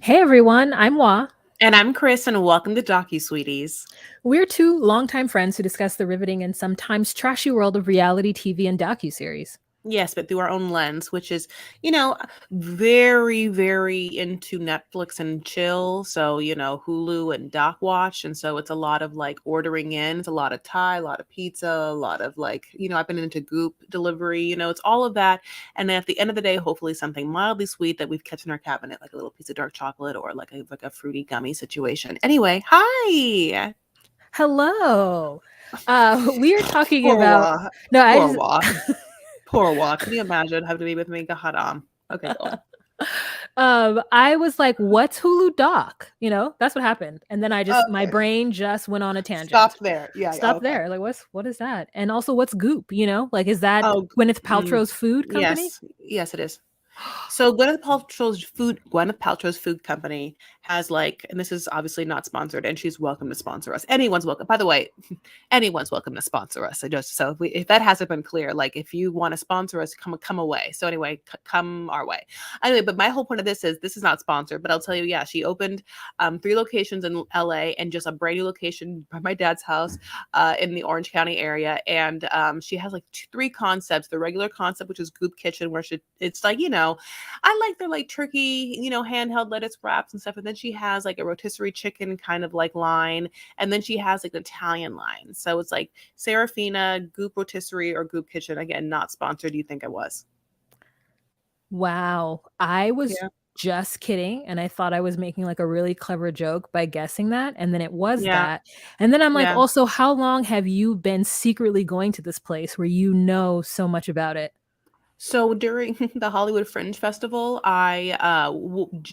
Hey everyone, I'm Wa. And I'm Chris, and welcome to Sweeties. We're two longtime friends who discuss the riveting and sometimes trashy world of reality TV and docuseries. Yes, but through our own lens, which is, very, very into Netflix and chill. So, Hulu and Doc Watch. And so it's a lot of like ordering in. It's a lot of Thai, a lot of pizza, a lot of like, I've been into Goop delivery, it's all of that. And then at the end of the day, hopefully something mildly sweet that we've kept in our cabinet, like a little piece of dark chocolate or like a fruity gummy situation. Anyway, hi. Hello. We are talking Poor about Wa. no, I Poor just Wa. Poor Wa. Can you imagine having to be with me? God, okay, go on. I was like, what's Hulu Doc? That's what happened. And then my Okay. brain just went on a Stop tangent. there. Yeah, Stop okay. there. Like, what is that? And also what's Goop? Like, is that Oh, Gwyneth mm, Paltrow's food company? yes. Yes, it is. So Gwyneth Paltrow's food company has like, and this is obviously not sponsored, and she's welcome to sponsor us. Anyone's welcome. By the way, anyone's welcome to sponsor us. If that hasn't been clear, like if you want to sponsor us, come away. So anyway, come our way. Anyway, but my whole point of this is not sponsored, but I'll tell you, yeah, she opened 3 locations in LA and just a brand new location by my dad's house in the Orange County area, and she has like 3 concepts. The regular concept, which is Goop Kitchen, where it's like I like their like turkey, handheld lettuce wraps and stuff. And then she has like a rotisserie chicken kind of like line. And then she has like an Italian line. So it's like Serafina, Goop Rotisserie, or Goop Kitchen. Again, not sponsored. Do you think it was? Wow. I was Yeah. just kidding, and I thought I was making, like, a really clever joke by guessing that, and then it was Yeah. that, and then I'm like, Yeah. "Also, how long have you been secretly going to this place where you know so much about it?" So during the Hollywood Fringe Festival, I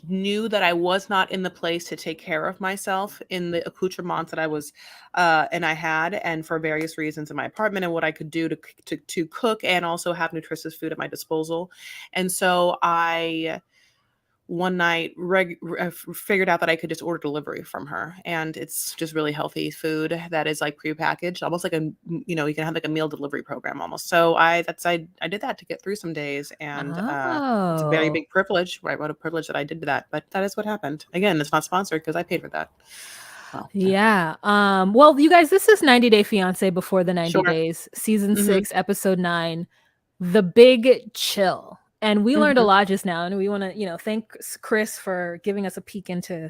knew that I was not in the place to take care of myself in the accoutrements that I was, and I had, and for various reasons in my apartment and what I could do to cook and also have nutritious food at my disposal. And so I one night figured out that I could just order delivery from her, and it's just really healthy food that is like prepackaged, almost like you can have like a meal delivery program almost. So I did that to get through some days, and it's a very Oh. big privilege, right? What a privilege that I did that, but that is what happened. Again, it's not sponsored because I paid for that. Well, yeah. Yeah, well, you guys, this is 90 Day Fiancé before the 90 Sure. days, season Hmm. 6, episode 9, The Big Chill, and we learned a Hmm. lot just now, and we wanna, thank Chris for giving us a peek into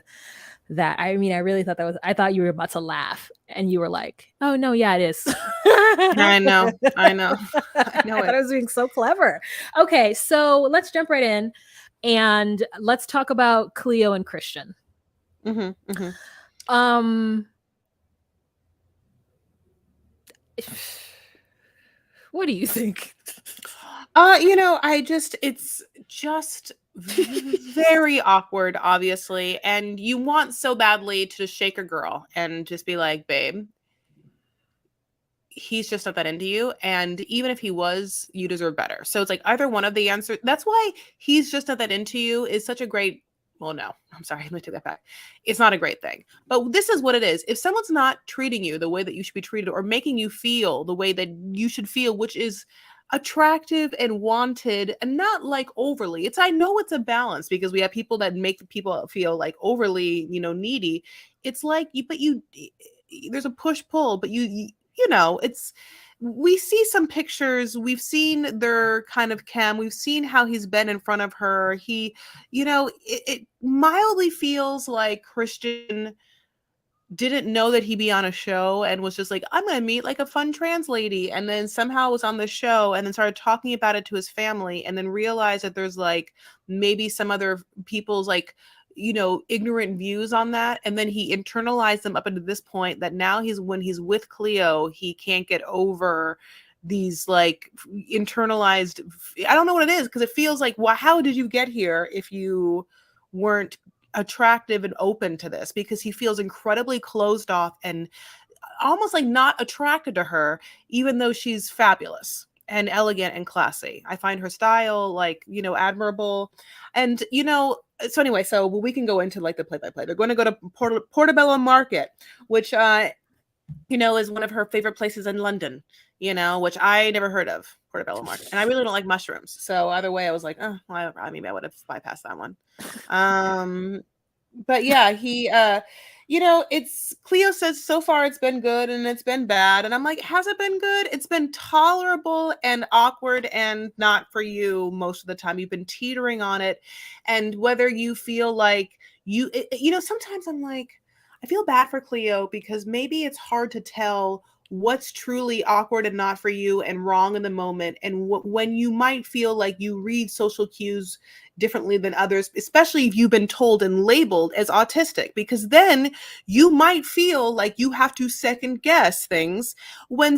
that. I mean, I really thought I thought you were about to laugh, and you were like, "Oh, no, yeah, it is." I know. I know. I know I thought it. I was being so clever. Okay, so let's jump right in, and let's talk about Cleo and Christian. Hmm. Hmm. Um What do you think? It's just very awkward, obviously. And you want so badly to just shake a girl and just be like, babe, he's just not that into you. And even if he was, you deserve better. So it's like either one of the answers. That's why he's just not that into you is such a great. Well, no, I'm sorry. Let me take that back. It's not a great thing. But this is what it is. If someone's not treating you the way that you should be treated or making you feel the way that you should feel, which is attractive and wanted and not like overly. I know it's a balance because we have people that make people feel like overly, needy. It's like there's a push pull, but it's we see some pictures, we've seen their kind of chem, we've seen how he's been in front of her. It mildly feels like Christian didn't know that he'd be on a show and was just like, I'm gonna meet like a fun trans lady, and then somehow was on the show and then started talking about it to his family and then realized that there's like maybe some other people's like ignorant views on that, and then he internalized them up into this point that now when he's with Cleo, he can't get over these like internalized. I don't know what it is, because it feels like, well, how did you get here if you weren't attractive and open to this? Because he feels incredibly closed off and almost like not attracted to her, even though she's fabulous and elegant and classy. I find her style like, admirable. And, so anyway, so we can go into like the play by play. They're going to go to Portobello Market, which, is one of her favorite places in London, which I never heard of, Portobello Market. And I really don't like mushrooms. So either way, I was like, oh, well, maybe I would have bypassed that one. Um, But yeah, he it's Cleo says so far it's been good and it's been bad. And I'm like, has it been good? It's been tolerable and awkward and not for you most of the time. You've been teetering on it. And whether you feel like sometimes I'm like, I feel bad for Cleo because maybe it's hard to tell what's truly awkward and not for you and wrong in the moment, and when you might feel like you read social cues differently than others, especially if you've been told and labeled as autistic, because then you might feel like you have to second guess things when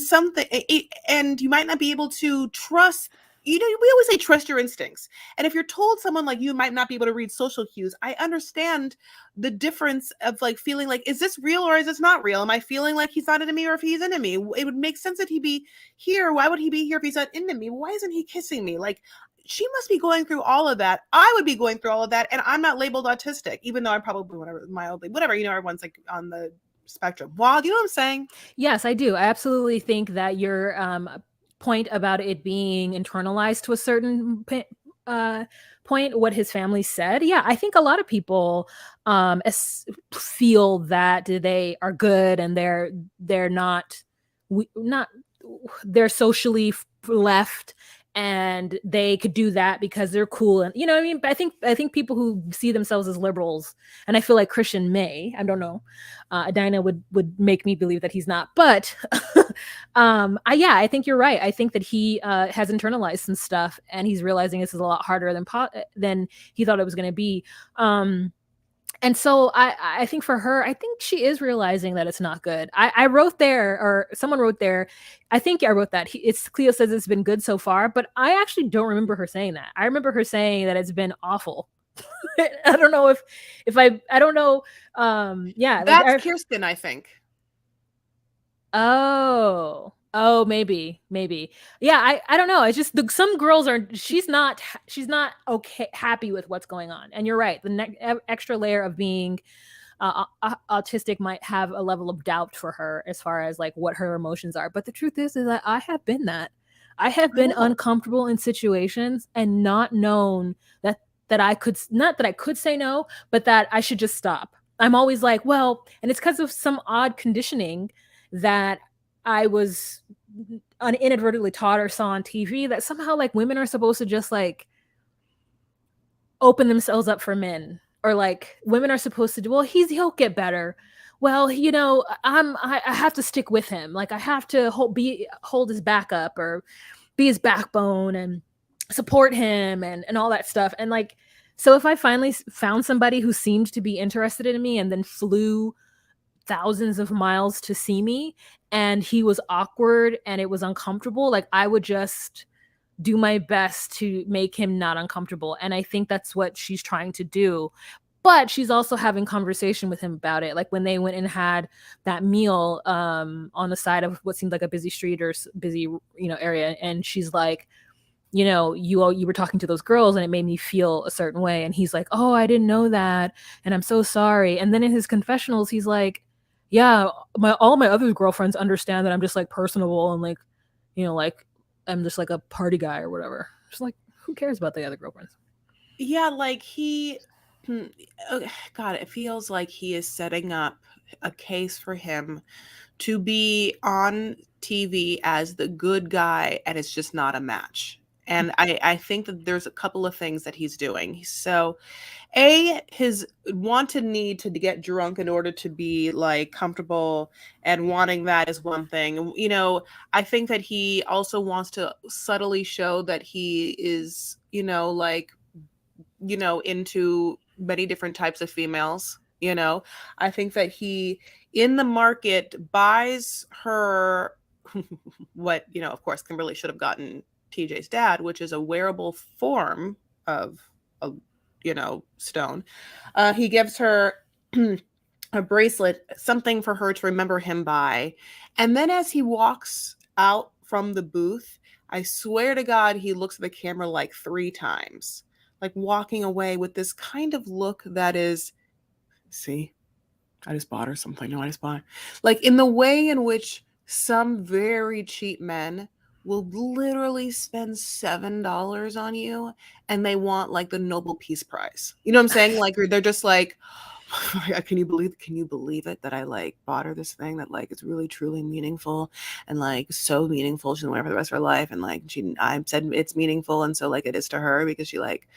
and you might not be able to trust. We always say trust your instincts. And if you're told someone like you might not be able to read social cues, I understand the difference of like feeling like, is this real or is this not real? Am I feeling like he's not into me or if he's into me? It would make sense that he'd be here. Why would he be here if he's not into me? Why isn't he kissing me? Like, she must be going through all of that. I would be going through all of that, and I'm not labeled autistic, even though I'm probably whatever, mildly, whatever. Everyone's like on the spectrum. Wow, do you know what I'm saying? Yes, I do. I absolutely think that your point about it being internalized to a certain point, what his family said. Yeah, I think a lot of people feel that they are good and they're not they're socially left, and they could do that because they're cool, and you know what I mean. But I think people who see themselves as liberals, and I feel like Christian may, I don't know, Adina would make me believe that he's not, but I think you're right. I think that he has internalized some stuff, and he's realizing this is a lot harder than he thought it was going to be. And so I think for her, I think she is realizing that it's not good. I wrote there, or someone wrote there, I think I wrote that it's Cleo says it's been good so far, but I actually don't remember her saying that. I remember her saying that it's been awful. I don't know if I don't know. Yeah, like That's Kirsten, I think. oh, maybe. Yeah, I don't know. It's just some girls are. She's not okay happy with what's going on. And you're right. The extra layer of being autistic might have a level of doubt for her as far as like what her emotions are. But the truth is that I have been that. I have I been know. uncomfortable in situations and not known that I could, not that I could say no, but that I should just stop. I'm always like, well, and it's because of some odd conditioning that I was inadvertently taught or saw on TV, that somehow like women are supposed to just like open themselves up for men, or like women are supposed to do, well, he'll get better. Well, I have to stick with him, like I have to hold his back up, or be his backbone and support him, and all that stuff. And like, so if I finally found somebody who seemed to be interested in me and then flew thousands of miles to see me, and he was awkward and it was uncomfortable, like I would just do my best to make him not uncomfortable. And I think that's what she's trying to do. But she's also having conversation with him about it. Like when they went and had that meal on the side of what seemed like a busy street or busy, area. And she's like, you were talking to those girls and it made me feel a certain way. And he's like, oh, I didn't know that. And I'm so sorry. And then in his confessionals, he's like, yeah, all my other girlfriends understand that I'm just like personable and like, like I'm just like a party guy or whatever. Just like, who cares about the other girlfriends? Yeah, like hmm, God, it feels like he is setting up a case for him to be on TV as the good guy, and it's just not a match. And I think that there's a couple of things that he's doing. So, his wanted need to get drunk in order to be like comfortable and wanting that is one thing. I think that he also wants to subtly show that he is, like, into many different types of females. I think that he in the market buys her what, of course, Kimberly should have gotten TJ's dad, which is a wearable form of a, stone. He gives her a bracelet, something for her to remember him by. And then as he walks out from the booth, I swear to God, he looks at the camera like 3 times, like walking away with this kind of look that is, see, I just bought her something. No, I just bought. Like in the way in which some very cheap men will literally spend $7 on you and they want like the Nobel Peace Prize. You know what I'm saying? Like they're just like, can you believe it that I like bought her this thing that like is really truly meaningful and like so meaningful she's gonna wear it for the rest of her life, and like I said it's meaningful, and so like it is to her because she like,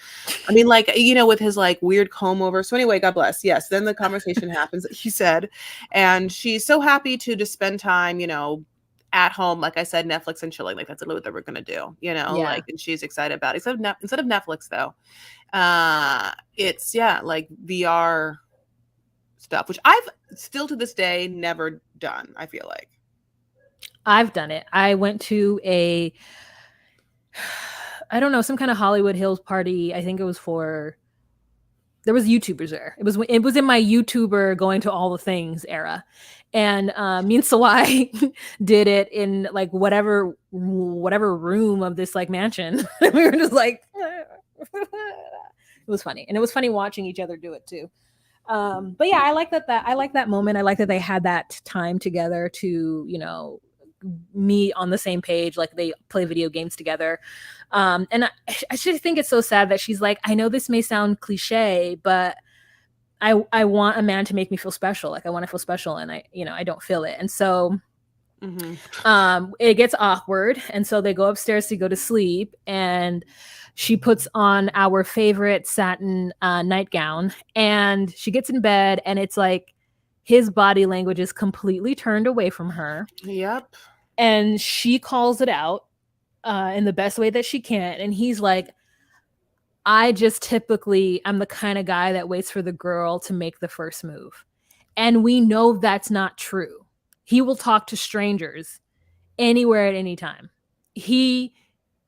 I mean, like, you know, with his like weird comb over. So anyway, God bless. Yes, then the conversation happens that he said, and she's so happy to just spend time, you know, at home, like I said, Netflix and chilling. Like that's literally what they were gonna do, you know, Yeah. like, and she's excited about it. Instead of Netflix though, it's yeah, like VR stuff, which I've still to this day never done, I feel like. I've done it. I went to I don't know, some kind of Hollywood Hills party. I think it was for there was YouTubers there. It was in my YouTuber going to all the things era, and me and Sawai did it in like whatever room of this like mansion. We were just like, it was funny, and it was funny watching each other do it too. But yeah, I like I like that moment. I like that they had that time together to, you know, meet on the same page, like they play video games together. And I just think it's so sad that she's like, I know this may sound cliche, but I want a man to make me feel special. Like I want to feel special, and I don't feel it. And so it gets awkward, and so they go upstairs to go to sleep, and she puts on our favorite satin nightgown, and she gets in bed, and it's like his body language is completely turned away from her. Yep. And she calls it out in the best way that she can, and he's like, I'm the kind of guy that waits for the girl to make the first move. And we know that's not true. He will talk to strangers anywhere at any time. He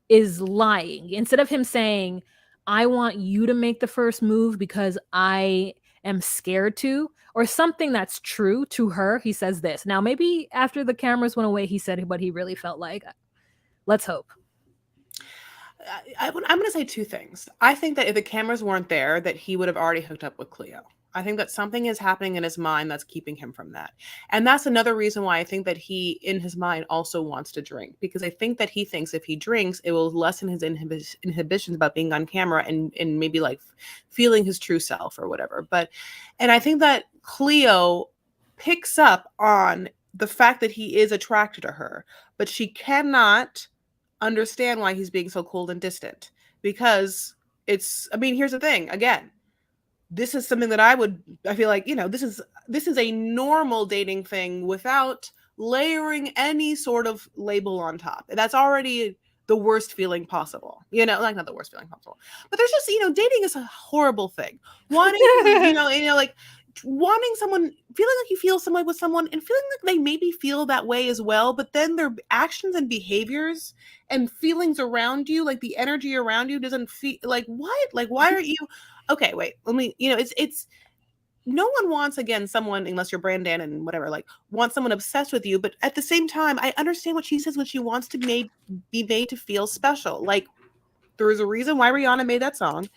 is lying. Instead of him saying, I want you to make the first move because I am scared to, or something that's true to her, he says this. Now, maybe after the cameras went away, he said what he really felt like. Let's hope. I'm going to say two things. I think that if the cameras weren't there, that he would have already hooked up with Cleo. I think that something is happening in his mind that's keeping him from that. And that's another reason why I think that he, in his mind, also wants to drink. Because I think that he thinks if he drinks, it will lessen his inhibitions about being on camera and maybe like feeling his true self or whatever. And I think that Cleo picks up on the fact that he is attracted to her, but she cannot understand why he's being so cold and distant, because I mean, here's the thing. Again, this is something that I feel like, you know, this is a normal dating thing without layering any sort of label on top. That's already the worst feeling possible, you know, like not the worst feeling possible, but there's just, you know, dating is a horrible thing. Wanting, like wanting someone, feeling like you feel some way with someone and feeling like they maybe feel that way as well, but then their actions and behaviors and feelings around you, like the energy around you doesn't feel like, what? Like, why aren't you? Okay, wait, let me, you know, it's no one wants, again, someone, unless you're Brandon and whatever, like wants someone obsessed with you. But at the same time, I understand what she says when she wants to be made to feel special. Like there is a reason why Rihanna made that song.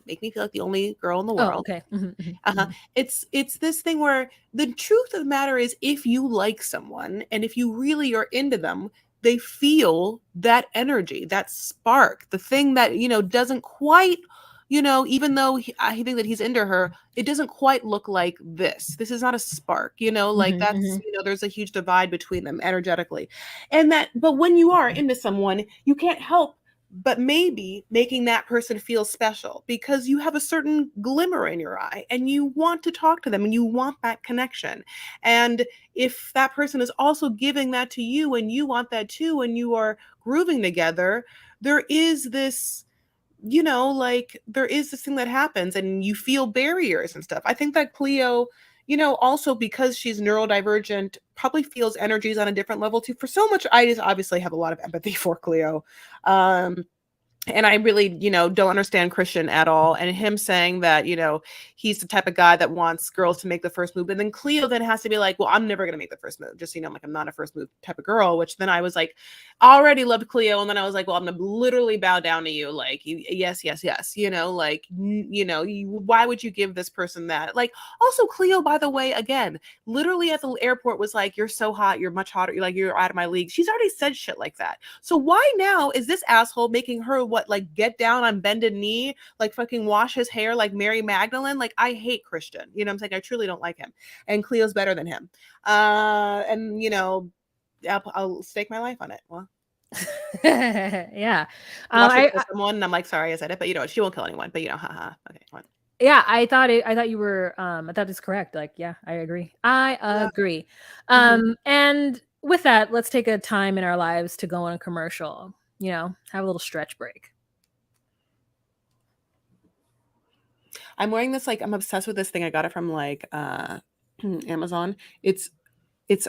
Make me feel like the only girl in the world. Oh, okay. It's this thing where the truth of the matter is, if you like someone and if you really are into them, they feel that energy, that spark, the thing that, you know, doesn't quite, you know, even though I think that he's into her, it doesn't quite look like this. This is not a spark, you know, like that's, you know, there's a huge divide between them energetically. But when you are into someone, you can't help but maybe making that person feel special because you have a certain glimmer in your eye and you want to talk to them and you want that connection. And if that person is also giving that to you and you want that too, and you are grooving together, there is this, you know, like there is this thing that happens and you feel barriers and stuff. I think that Cleo, you know, also because she's neurodivergent, probably feels energies on a different level too. For so much, I just obviously have a lot of empathy for Cleo. And I really, you know, don't understand Christian at all. And him saying that, you know, he's the type of guy that wants girls to make the first move. And then Cleo then has to be like, well, I'm never going to make the first move. Just, you know, like I'm not a first move type of girl, which then I was like, I already loved Cleo. And then I was like, well, I'm going to literally bow down to you. Like, yes, yes, yes. You know, like, you know, why would you give this person that? Like, also Cleo, by the way, again, literally at the airport was like, you're so hot. You're much hotter. You're like, you're out of my league. She's already said shit like that. So why now is this asshole making her what, like get down on bended knee, like fucking wash his hair like Mary Magdalene. Like I hate Christian. You know what I'm saying? I truly don't like him. And Cleo's better than him. And you know, I'll stake my life on it. Well, Yeah. watch her kill someone, and I'm like, sorry I said it, but you know, she won't kill anyone. But you know, haha. Okay, fine. Yeah, I thought you were I thought it's correct. Like, yeah, I agree. I agree. And with that, let's take a time in our lives to go on a commercial, you know, have a little stretch break. I'm wearing this, like, I'm obsessed with this thing. I got it from like Amazon. It's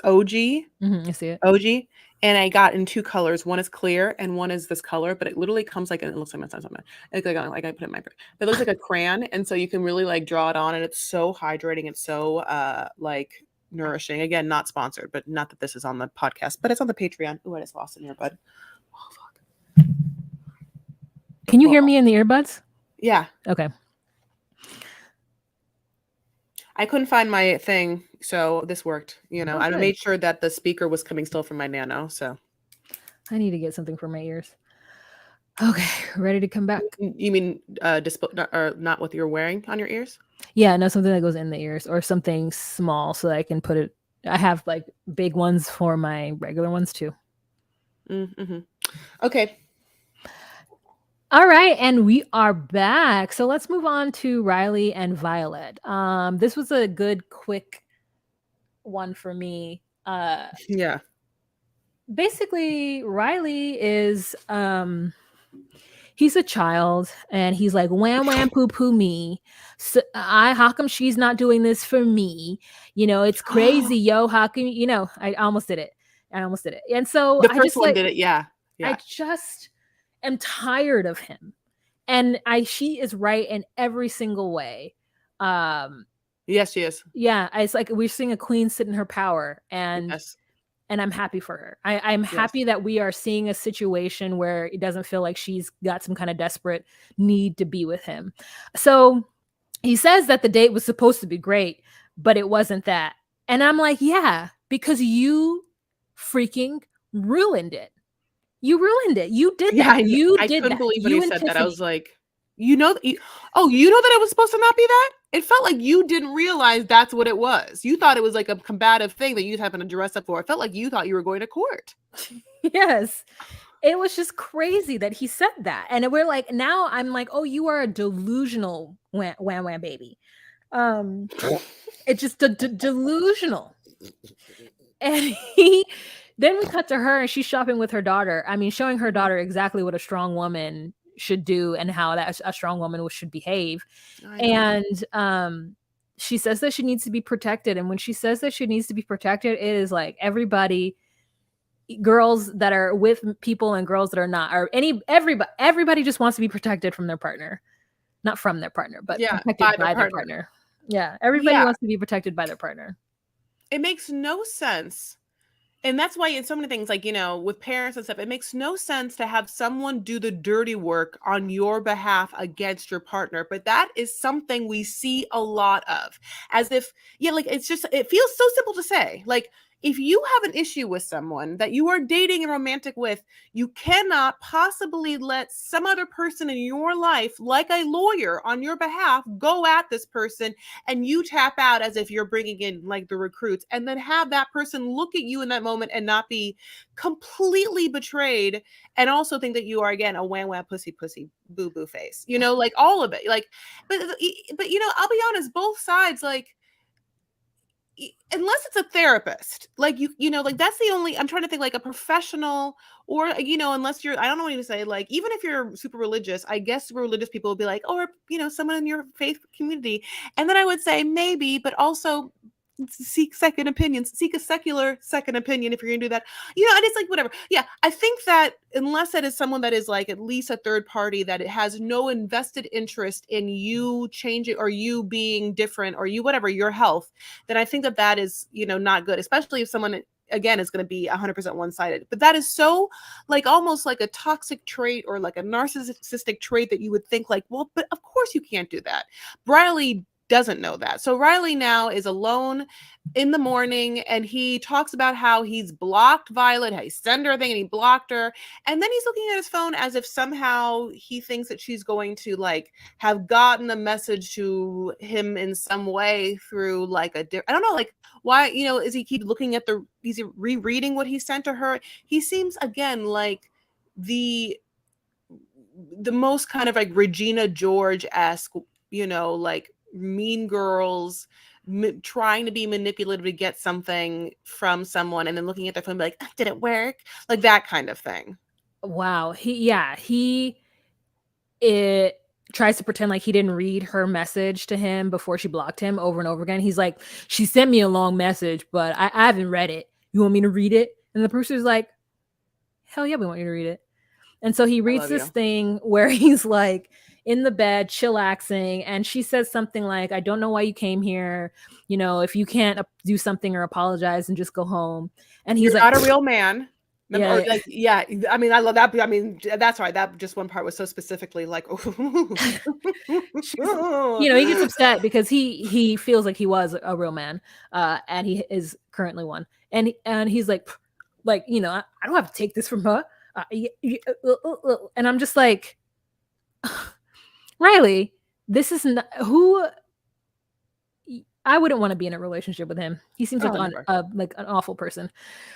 OG. I see it. OG. And I got in 2 colors. One is clear and one is this color, but it literally comes like, it looks like my son's something. Like I put it in my, it looks like a crayon. And so you can really like draw it on, and it's so hydrating. It's so like nourishing. Again, not sponsored, but not that this is on the podcast, but it's on the Patreon. Oh, I just lost an earbud. Oh, fuck. Can you hear me in the earbuds? Yeah. Okay. I couldn't find my thing, so this worked. You know, I made sure that the speaker was coming still from my Nano. So I need to get something for my ears. Okay, ready to come back. You mean or not what you're wearing on your ears? Yeah, no, something that goes in the ears, or something small so that I can put it. I have like big ones for my regular ones too. Okay. All right, and we are back. So let's move on to Riley and Violet. This was a good, quick one for me. Yeah. Basically, Riley is he's a child, and he's like, wham wham poo poo me. So how come she's not doing this for me? You know, it's crazy, yo. How come, you know, I almost did it. And so the first one did it. Yeah. I just am tired of him. And she is right in every single way. Yes, she is. Yeah, it's like we're seeing a queen sit in her power, and I'm happy for her. I'm happy that we are seeing a situation where it doesn't feel like she's got some kind of desperate need to be with him. So he says that the date was supposed to be great, but it wasn't that. And I'm like, yeah, because you freaking ruined it. You ruined it. You did that. I couldn't believe when he said that. I was like, you know that it was supposed to not be that? It felt like you didn't realize that's what it was. You thought it was like a combative thing that you'd happen to dress up for. It felt like you thought you were going to court. Yes. It was just crazy that he said that. And we're like, now I'm like, oh, you are a delusional wham wham baby. It's just delusional. And then we cut to her, and she's shopping with her daughter. I mean, showing her daughter exactly what a strong woman should do and how that a strong woman should behave. And she says that she needs to be protected. And when she says that she needs to be protected, it is like everybody, girls that are with people and girls that are not, or everybody just wants to be protected from their partner. Not from their partner, but protected by their partner. Yeah, everybody wants to be protected by their partner. It makes no sense. And that's why in so many things, like, you know, with parents and stuff, it makes no sense to have someone do the dirty work on your behalf against your partner. But that is something we see a lot of, as if, like, it's just, it feels so simple to say. Like, if you have an issue with someone that you are dating and romantic with, you cannot possibly let some other person in your life, like a lawyer on your behalf, go at this person and you tap out as if you're bringing in like the recruits, and then have that person look at you in that moment and not be completely betrayed, and also think that you are, again, a wham wham pussy boo boo face, you know, like all of it. Like, but you know, I'll be honest, both sides, like, unless it's a therapist, like you know, like that's the only, I'm trying to think, like a professional, or, you know, unless you're, I don't know what to say, like, even if you're super religious, I guess super religious people will be like, or, you know, someone in your faith community. And then I would say maybe, but also seek second opinions, seek a secular second opinion if you're gonna do that, you know. And it's like, whatever. Yeah, I think that unless it is someone that is like at least a third party, that it has no invested interest in you changing or you being different or you whatever your health, then I think that that is, you know, not good, especially if someone, again, is going to be 100% one-sided. But that is so, like, almost like a toxic trait or like a narcissistic trait that you would think like, well, but of course you can't do that. Briley doesn't know that. So Riley now is alone in the morning, and he talks about how he's blocked Violet, how he sent her a thing and he blocked her. And then he's looking at his phone as if somehow he thinks that she's going to like have gotten a message to him in some way through like I don't know, like why, is he keep looking at he's rereading what he sent to her? He seems again like the most kind of like Regina George-esque, like Mean Girls trying to be manipulative to get something from someone and then looking at their phone and be like, did it work? Like that kind of thing. Wow. It tries to pretend like he didn't read her message to him before she blocked him over and over again. He's like, she sent me a long message, but I haven't read it. You want me to read it? And the producer's like, hell yeah, we want you to read it. And so he reads this thing where he's like in the bed, chillaxing, and she says something like, I don't know why you came here. If you can't do something or apologize and just go home. And he's You're like, not a real man. Yeah. Or like, yeah. I mean, I love that. I mean, that's right. That just one part was so specifically like, he gets upset because he feels like he was a real man, and he is currently one. And he's like, I don't have to take this from her. And I'm just like, Riley, this is not who. I wouldn't want to be in a relationship with him. He seems like an awful person.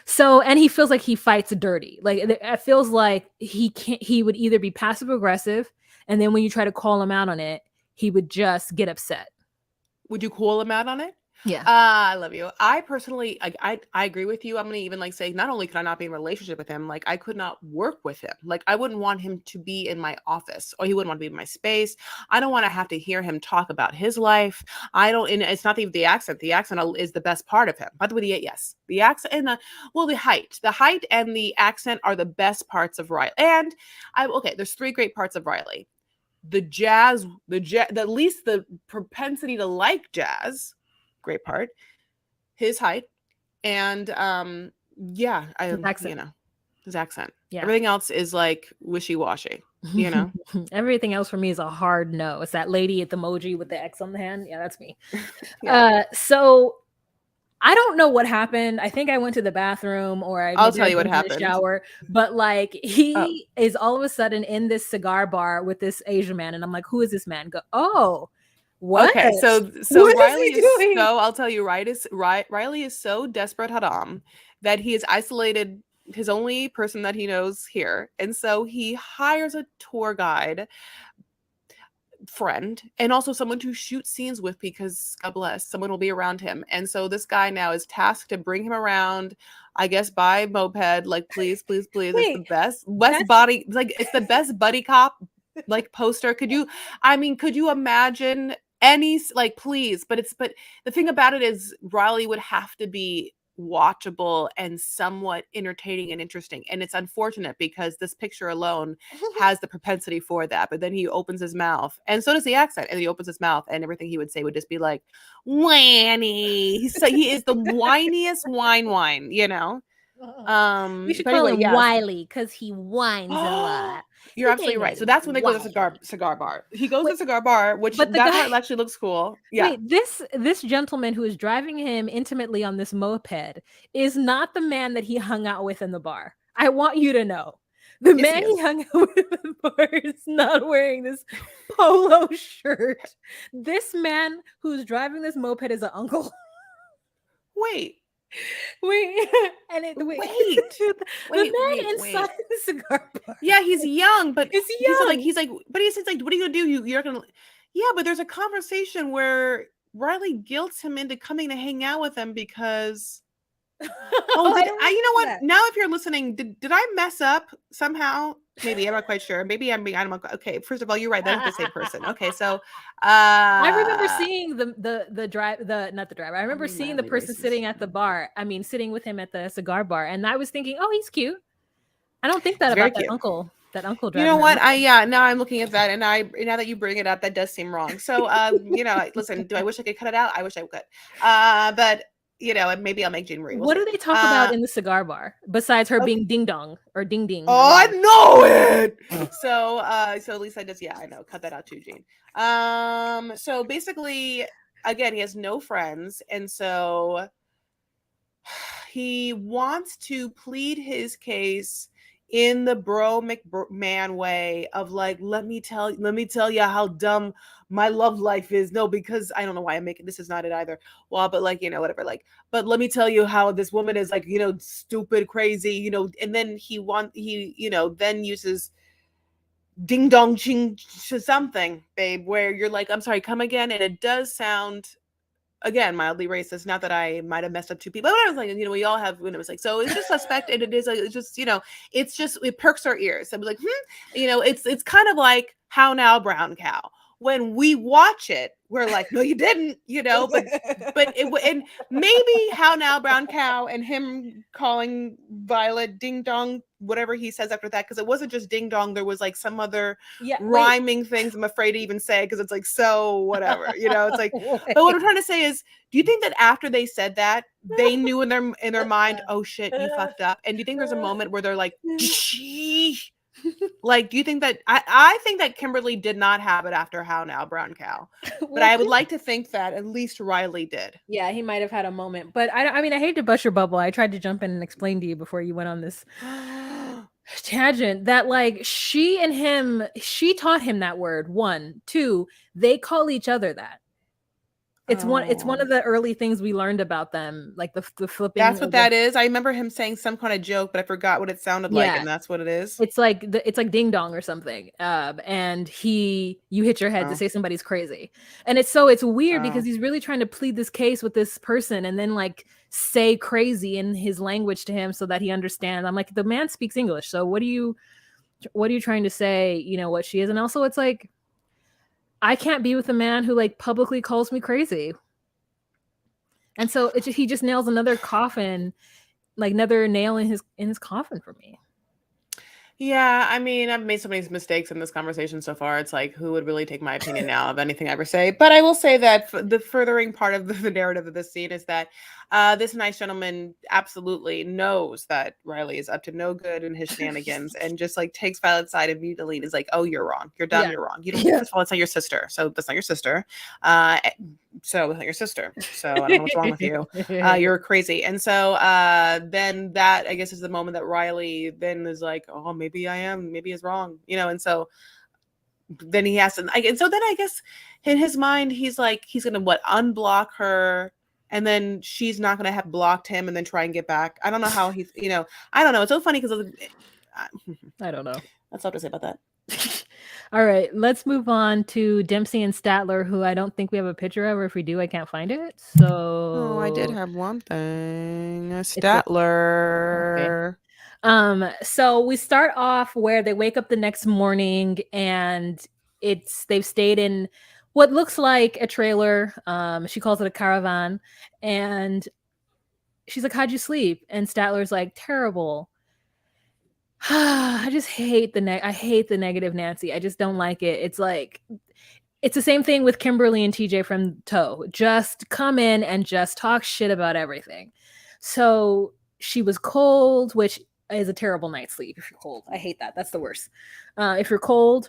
So, and he feels like he fights dirty. Like it feels like he would either be passive aggressive, and then when you try to call him out on it, he would just get upset. Would you call him out on it? Yeah. I love you. I personally, I agree with you. I'm going to even like say, not only could I not be in a relationship with him, like I could not work with him. Like I wouldn't want him to be in my office, or he wouldn't want to be in my space. I don't want to have to hear him talk about his life. And it's not even the accent. The accent is the best part of him. By the way, yes, the accent and the height and the accent are the best parts of Riley. And there's 3 great parts of Riley. The jazz, at least the propensity to like jazz. Great part, his height, and his accent. Yeah. Everything else is like wishy-washy, Everything else for me is a hard no. It's that lady at the emoji with the X on the hand. Yeah, that's me. Yeah. So I don't know what happened. I think I went to the bathroom, or I'll tell you what happened. The shower. But like he is all of a sudden in this cigar bar with this Asian man, and I'm like, who is this man? What? Okay, so what Riley is so, I'll tell you, Riley is so desperate haram that he has isolated his only person that he knows here. And so he hires a tour guide friend and also someone to shoot scenes with, because God bless, someone will be around him. And so this guy now is tasked to bring him around, I guess, by moped. Like, please. Wait, it's the best it's the best buddy cop like poster. Could you imagine any, like, please? But the thing about it is Riley would have to be watchable and somewhat entertaining and interesting, and it's unfortunate because this picture alone has the propensity for that. But then he opens his mouth, and so does the accent, and he opens his mouth and everything he would say would just be like whiny. He is the whiniest whine, we should call him Wiley because he whines a lot. You're absolutely right. So that's when they go to the cigar bar. He goes to the cigar bar, which part actually looks cool. Yeah. Wait, this gentleman who is driving him intimately on this moped is not the man that he hung out with in the bar. I want you to know. The man he hung out with in the bar is not wearing this polo shirt. This man who's driving this moped is an uncle. Wait. And the man inside the cigar bar. Yeah, he's young, but he's like, but he says like, what are you gonna do? You're gonna, yeah. But there's a conversation where Riley guilts him into coming to hang out with him because. You know what? Now, if you're listening, did I mess up somehow? Maybe I'm not quite sure. Maybe I'm okay. First of all, you're right. That is the same person. Okay, so I remember seeing the driver. I remember seeing the person sitting at the bar. I mean, sitting with him at the cigar bar, and I was thinking, oh, he's cute. I don't think that about that uncle. That uncle driver. You know what? Now I'm looking at that, and now that you bring it up, that does seem wrong. So listen, do I wish I could cut it out? I wish I could. But. And maybe I'll make Jean Marie. What do they talk about in the cigar bar besides her being ding dong or ding ding? Oh, I know it. So at least I know. Cut that out too, Jean. So basically, again, he has no friends, and so he wants to plead his case in the bro McMahon way of like, let me tell you how dumb my love life is. No, because I don't know why I'm making this is not it either. Well, but like, whatever, like, but let me tell you how this woman is like, stupid, crazy, and then then uses ding dong ching something, babe, where you're like, I'm sorry, come again. And it does sound, again, mildly racist. Not that I might have messed up two people, but I was like, we all have, when it was like, so it's just suspect, and it is like, it's just, it perks our ears. I was like, it's kind of like How Now Brown Cow. When we watch it, we're like, no, you didn't, but and maybe How Now Brown Cow and him calling Violet ding dong, whatever he says after that, because it wasn't just ding dong, there was like some other rhyming things I'm afraid to even say, because it's like, so whatever, it's like, but what I'm trying to say is, do you think that after they said that, they knew in their mind, oh shit, you fucked up? And do you think there's a moment where they're like, like, do you think that I think that Kimberly did not have it after How Now Brown Cow, but I would like to think that at least Riley did. Yeah, he might have had a moment, but I mean, I hate to bust your bubble. I tried to jump in and explain to you before you went on this tangent that like she taught him that word. 1, 2, they call each other that. It's one of the early things we learned about them, like the flipping. That's what that is. I remember him saying some kind of joke, but I forgot what it sounded like, and that's what it is. It's like ding dong or something. And you hit your head to say somebody's crazy, and it's weird because he's really trying to plead this case with this person, and then like say crazy in his language to him so that he understands. I'm like, the man speaks English, so what are you trying to say? What she is, and also it's like, I can't be with a man who like publicly calls me crazy. And so he just nails another coffin, like another nail in his coffin for me. Yeah, I mean, I've made so many mistakes in this conversation so far. It's like, who would really take my opinion now of anything I ever say? But I will say that the furthering part of the narrative of this scene is that this nice gentleman absolutely knows that Riley is up to no good in his shenanigans, and just like takes Violet's side immediately and is like, oh, you're wrong. You're dumb. Yeah. You're wrong. You don't. First of all, it's not your sister. So that's not your sister. So it's not your sister. So I don't know what's wrong with you. You're crazy. And so then that, I guess, is the moment that Riley then is like, oh, maybe I am. Maybe he's wrong. And so then he has to. And so then I guess in his mind, he's like, he's going to unblock her. And then she's not going to have blocked him and then try and get back. I don't know how he's, I don't know. It's so funny because I don't know. That's all to say about that. All right, let's move on to Dempsey and Statler, who I don't think we have a picture of, or if we do, I can't find it. So I did have one thing. Statler. Okay. So we start off where they wake up the next morning and they've stayed in what looks like a trailer. She calls it a caravan, and she's like, how'd you sleep? And Statler's like, terrible. I just hate I hate the negative Nancy. I just don't like it. It's like, it's the same thing with Kimberly and TJ from Toe. Just come in and just talk shit about everything. So she was cold, which is a terrible night's sleep if you're cold. I hate that. That's the worst. If you're cold.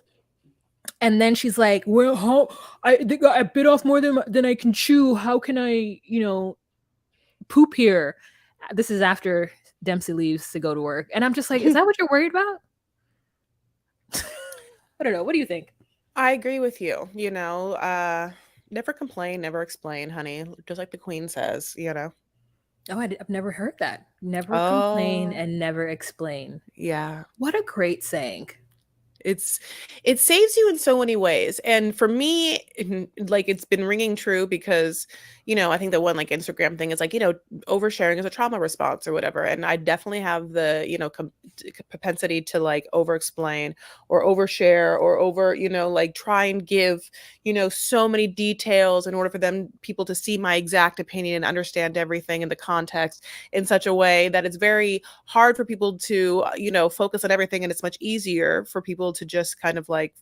And then she's like, well, I bit off more than I can chew. How can I, poop here? This is after Dempsey leaves to go to work. And I'm just like, is that what you're worried about? I don't know. What do you think? I agree with you. Never complain, never explain, honey. Just like the Queen says, Oh, I've never heard that. Never complain and never explain. Yeah. What a great saying. It saves you in so many ways. And for me, like, it's been ringing true because, I think the one like Instagram thing is like, oversharing is a trauma response or whatever. And I definitely have the, propensity to like over explain or overshare or like try and give, so many details in order for people to see my exact opinion and understand everything in the context in such a way that it's very hard for people to, focus on everything. And it's much easier for people to just kind of like,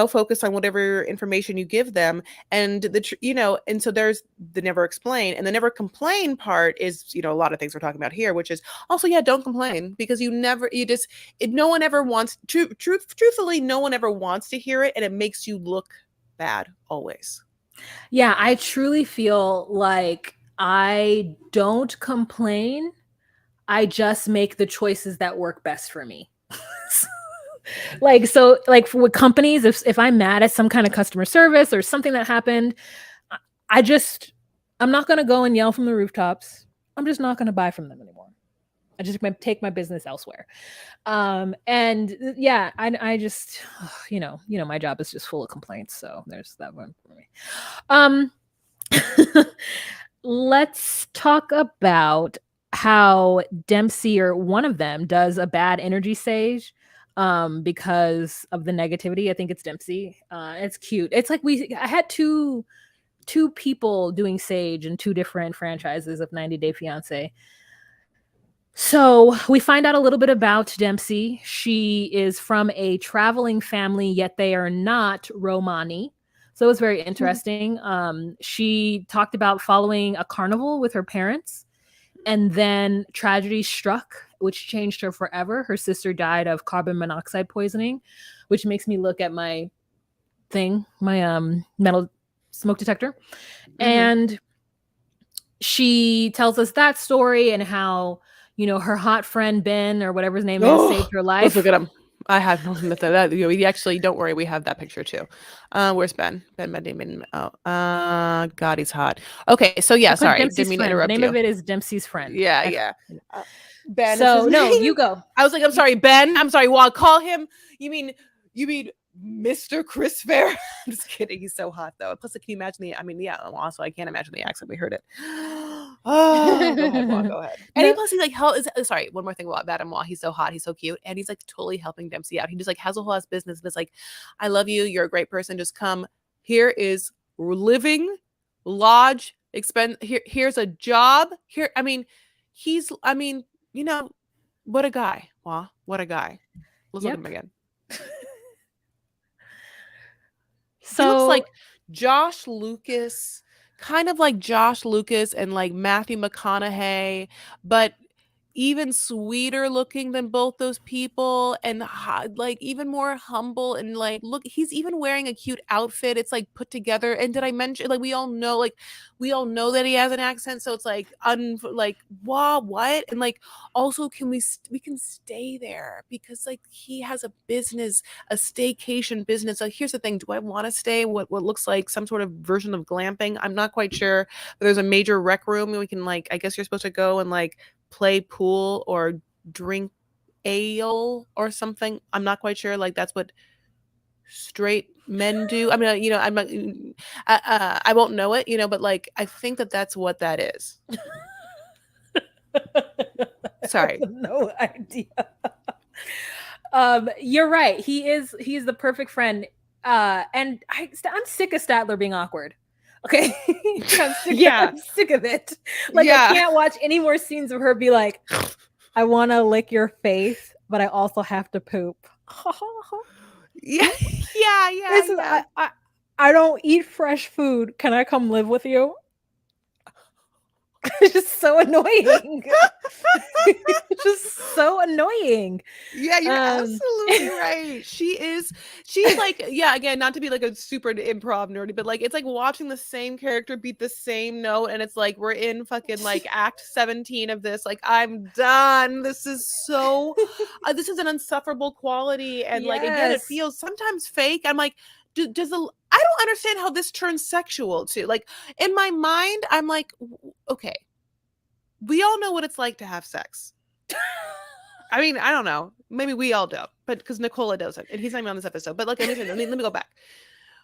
focus on whatever information you give them. And and so there's the never explain, and the never complain part is, a lot of things we're talking about here, which is also, don't complain, because no one ever wants truthfully, no one ever wants to hear it. And it makes you look bad always. Yeah, I truly feel like I don't complain. I just make the choices that work best for me. Like, so like with companies, if I'm mad at some kind of customer service or something that happened, I just I'm not gonna go and yell from the rooftops. I'm just not gonna buy from them anymore. I just take my business elsewhere. And yeah, I just my job is just full of complaints, so there's that one for me. Um, let's talk about how Dempsey, or one of them, does a bad energy sage because of the negativity. I think it's Dempsey. It's cute. It's like I had two people doing sage in two different franchises of 90 Day Fiancé. So we find out a little bit about Dempsey. She is from a traveling family, yet they are not Romani. So it was very interesting. She talked about following a carnival with her parents, and then tragedy struck, which changed her forever. Her sister died of carbon monoxide poisoning, which makes me look at my metal smoke detector. And she tells us that story and how, her hot friend Ben, or whatever his name is, saved her life. Let's look at him. I have that. We actually, don't worry, we have that picture too. Where's Ben? God, he's hot. Okay, so yeah, sorry, didn't mean to interrupt you. The name you. of it is Dempsey's friend. Yeah. Ben. So no, you go. I was like, I'm sorry, Ben. I'm sorry. Well, I'll call him. You mean Mr. Chris Fair? I'm just kidding. He's so hot though. Plus, can you imagine yeah. Also, I can't imagine the accent. We heard it. Oh, go ahead, Juan, go ahead. And plus, he's like, sorry, one more thing about Madame Wah. He's so hot. He's so cute. And he's like totally helping Dempsey out. He just like has a whole ass business. But it's like, I love you. You're a great person. Just come. Here is living, lodge, expense. Here's a job. Here, what a guy. Wah, what a guy. Let's look at him again. So, he looks like Josh Lucas, kind of like Josh Lucas and like Matthew McConaughey, but even sweeter looking than both those people, and like even more humble, and like, look, he's even wearing a cute outfit. It's like put together. And did I mention, like, we all know that he has an accent, so it's like wow, what? And like, also, we can stay there because like he has a business, a staycation business. Like, here's the thing, do I want to stay what looks like some sort of version of glamping? I'm not quite sure, but there's a major rec room, and we can, like, I guess you're supposed to go and like play pool or drink ale or something. I'm not quite sure. Like, that's what straight men do. I mean, I'm not, I won't know it, but like, I think that's what that is. Sorry. No idea. You're right. He's the perfect friend. And I'm sick of Statler being awkward. Okay. I'm sick of it. Like, I can't watch any more scenes of her be like, I want to lick your face, but I also have to poop. Yeah. I don't eat fresh food. Can I come live with you? It's just so annoying. It's just so annoying. Yeah, you're absolutely right. She's like, yeah, again, not to be like a super improv nerdy, but like, it's like watching the same character beat the same note, and it's like we're in fucking like act 17 of this. Like, I'm done. This is so this is an insufferable quality. And like, again, it feels sometimes fake. I'm like, I don't understand how this turns sexual too. Like, in my mind, I'm like, okay, we all know what it's like to have sex. I mean, I don't know. Maybe we all don't, but because Nicola doesn't, and he's not even on this episode. But like, let me go back.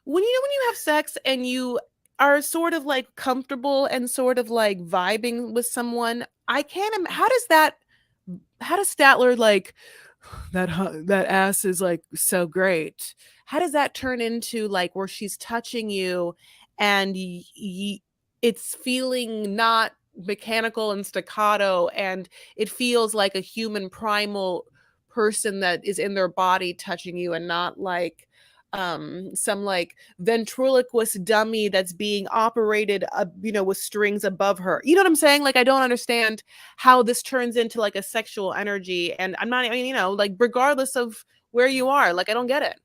When you have sex and you are sort of like comfortable and sort of like vibing with someone, I can't. How does Statler, like, that ass is like so great? How does that turn into like where she's touching you and it's feeling not mechanical and staccato, and it feels like a human primal person that is in their body touching you, and not like some like ventriloquist dummy that's being operated with strings above her. You know what I'm saying? Like, I don't understand how this turns into like a sexual energy. And I'm not, like, regardless of where you are, like, I don't get it.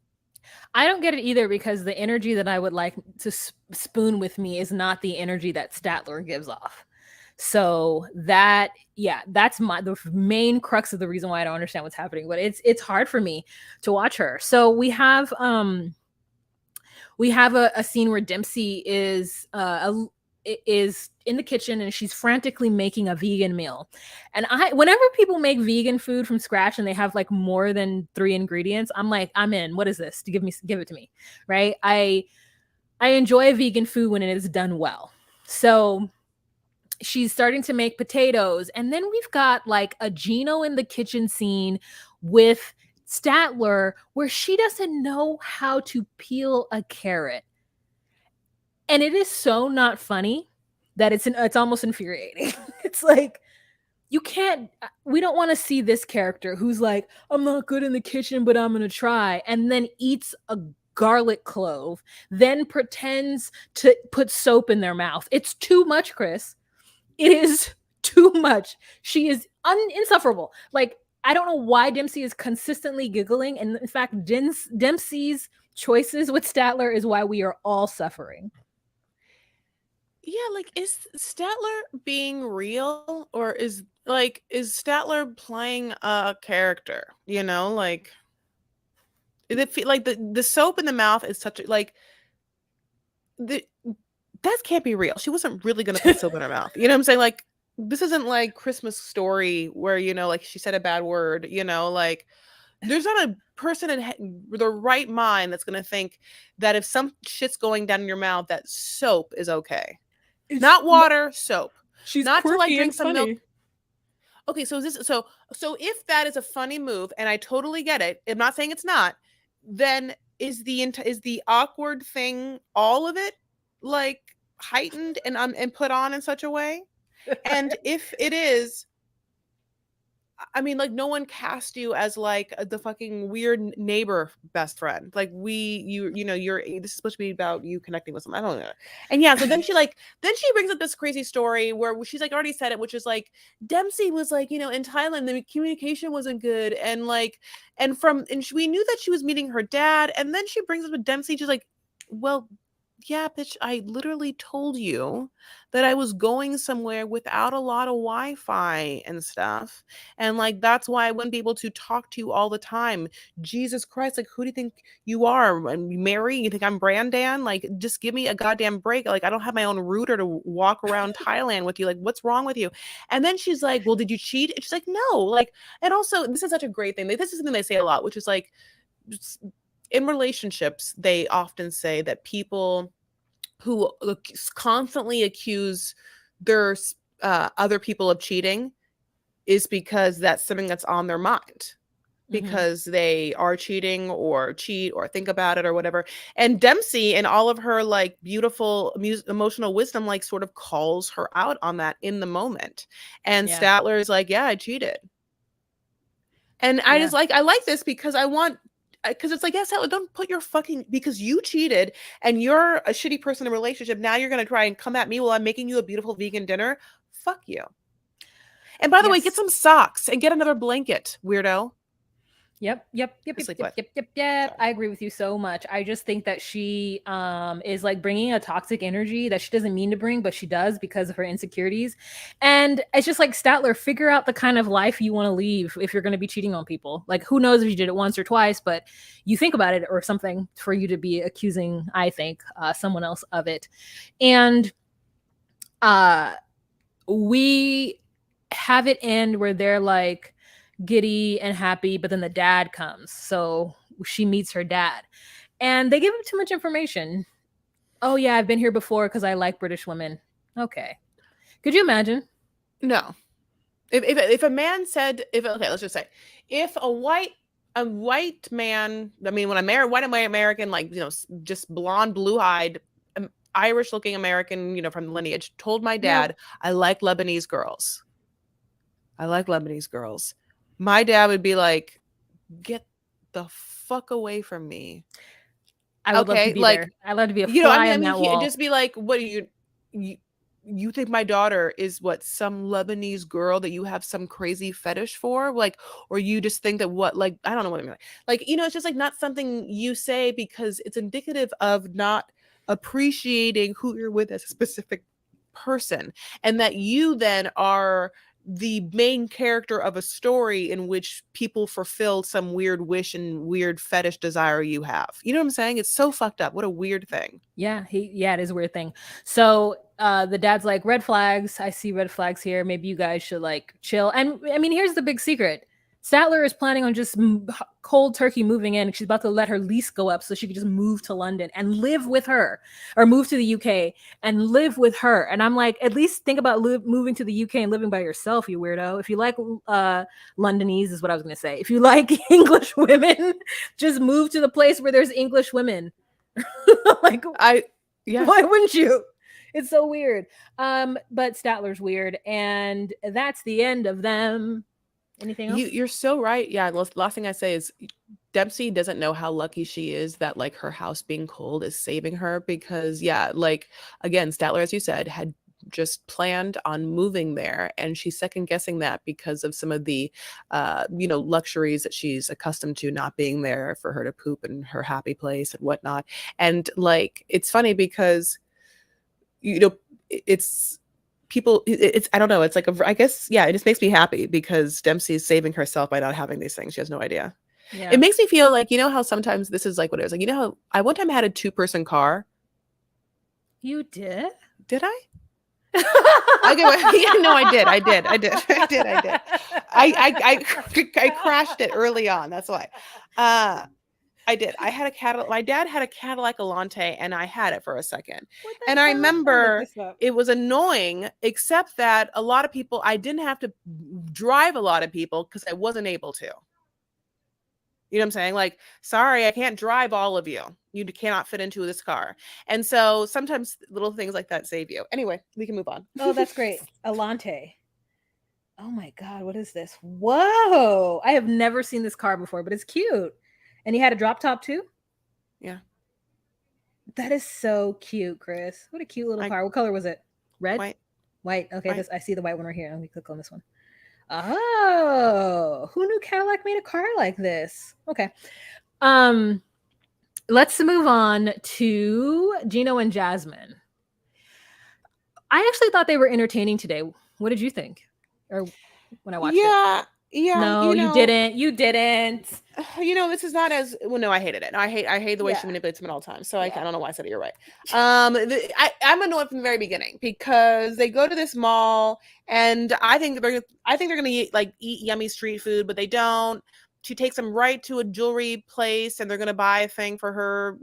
I don't get it either because the energy that I would like to spoon with me is not the energy that Statler gives off. So that, yeah, that's the main crux of the reason why I don't understand what's happening. But it's hard for me to watch her. So we have a scene where Dempsey is in the kitchen and she's frantically making a vegan meal. And whenever people make vegan food from scratch and they have like more than 3 ingredients, I'm like, I'm in. What is this? To give it to me. Right? I enjoy vegan food when it is done well. So she's starting to make potatoes, and then we've got like a Gino in the kitchen scene with Statler where she doesn't know how to peel a carrot. And it is so not funny that it's almost infuriating. It's like, you can't, we don't want to see this character who's like, I'm not good in the kitchen, but I'm going to try, and then eats a garlic clove, then pretends to put soap in their mouth. It's too much, Chris. It is too much. She is insufferable. Like, I don't know why Dempsey is consistently giggling. And in fact, Dempsey's choices with Statler is why we are all suffering. Yeah, like, is Statler being real, or is Statler playing a character? You know, like, like the soap in the mouth is such a, like, the that can't be real. She wasn't really gonna put soap in her mouth. You know what I'm saying? Like, this isn't like Christmas Story where, you know, like she said a bad word, you know, like there's not a person in the right mind that's gonna think that if some shit's going down in your mouth, that soap is okay. Not water, soap. She's Not to like quirky drink and some milk. funny. Okay, so so if that is a funny move, and I totally get it, I'm not saying it's not, then is the awkward thing, all of it, like, heightened and put on in such a way? And if it is, I mean, like, no one cast you as like the fucking weird neighbor best friend. Like, you know, this is supposed to be about you connecting with someone. I don't know. And yeah, so then she brings up this crazy story where she's like already said it, which is like Dempsey was like, you know, in Thailand the communication wasn't good, and like, and we knew that she was meeting her dad, and then she brings up with Dempsey, just like, well, yeah, bitch, I literally told you that I was going somewhere without a lot of Wi-Fi and stuff. And like, that's why I wouldn't be able to talk to you all the time. Jesus Christ, like, who do you think you are? And Mary, you think I'm Brandan? Like, just give me a goddamn break. Like, I don't have my own router to walk around Thailand with you. Like, what's wrong with you? And then she's like, well, did you cheat? And she's like, no. Like, and also, this is such a great thing. Like, this is something they say a lot, which is like, in relationships, they often say that people who constantly accuse their other people of cheating is because that's something that's on their mind, because they are cheating or cheat or think about it or whatever. And Dempsey, in all of her like beautiful emotional wisdom, like sort of calls her out on that in the moment. And Yeah. Statler is like, yeah, I cheated. And I just like, I like this because because it's like, yes, don't put your fucking, because you cheated and you're a shitty person in a relationship, now you're going to try and come at me while I'm making you a beautiful vegan dinner. Fuck you. And by the way, get some socks and get another blanket, weirdo. Yep. I agree with you so much. I just think that she is like bringing a toxic energy that she doesn't mean to bring, but she does because of her insecurities. And it's just like, Statler, figure out the kind of life you want to leave if you're going to be cheating on people. Like, who knows if you did it once or twice, but you think about it or something for you to be accusing, I think, someone else of it. And we have it end where they're like giddy and happy, but then the dad comes. So she meets her dad and they give him too much information. Oh yeah, I've been here before because I like British women. Okay. Could you imagine? No. If a man said, okay, let's just say, if a white man, I mean, when a white American, like, you know, just blonde, blue-eyed, Irish-looking American, you know, from the lineage, told my dad, I like Lebanese girls. I like Lebanese girls. My dad would be like, get the fuck away from me. I would love to be like, there. I'd love to be a you know, fly I on mean, that wall. just be like, what are you you think my daughter is what, some Lebanese girl that you have some crazy fetish for, like, or you just think that what, like, I don't know what I mean, like, it's just like not something you say because it's indicative of not appreciating who you're with as a specific person, and that you then are the main character of a story in which people fulfill some weird wish and weird fetish desire you have. You know what I'm saying? It's so fucked up. What a weird thing. Yeah, it is a weird thing. So the dad's like, red flags. I see red flags here. Maybe you guys should like chill. And I mean, here's the big secret. Statler is planning on just cold turkey moving in. She's about to let her lease go up so she could just move to London and live with her, or move to the UK and live with her. And I'm like, at least think about moving to the UK and living by yourself, you weirdo. If you like Londonese, is what I was going to say. If you like English women, just move to the place where there's English women. Like, Yeah. why wouldn't you? It's so weird. But Statler's weird, and that's the end of them. Anything else? You're so right. Yeah. Last thing I say is Dempsey doesn't know how lucky she is that like her house being cold is saving her, because yeah, like again, Statler, as you said, had just planned on moving there, and she's second guessing that because of some of the luxuries that she's accustomed to not being there for her to poop in her happy place and whatnot. And like, it's funny because it's people, it's, I don't know, it's like I guess, yeah, it just makes me happy because Dempsey is saving herself by not having these things. She has no idea. Yeah. It makes me feel like, how sometimes this is like what it is, like, how I one time had a 2-person car. You did I? Okay, well, yeah, no, I did. I crashed it early on. That's why. I did. I had a Cadillac. My dad had a Cadillac Elante, and I had it for a second. And I remember it was annoying, except that a lot of people, I didn't have to drive a lot of people because I wasn't able to. You know what I'm saying? Like, sorry, I can't drive all of you. You cannot fit into this car. And so sometimes little things like that save you. Anyway, we can move on. Oh, that's great. Elante. Oh my God, what is this? Whoa. I have never seen this car before, but it's cute. And he had a drop top too? Yeah. That is so cute, Chris. What a cute little car. What color was it? Red? White. Okay, I see the white one right here. Let me click on this one. Oh, who knew Cadillac made a car like this? Okay. Let's move on to Gino and Jasmine. I actually thought they were entertaining today. What did you think? Or when I watched it? Yeah. No, you didn't. You didn't. This is not as well. No, I hated it. No, I hate the way she manipulates him at all times. So I don't know why I said it. You're right. I'm annoyed from the very beginning because they go to this mall, and I think they're gonna eat yummy street food, but they don't. She takes them right to a jewelry place, and they're gonna buy a thing for her,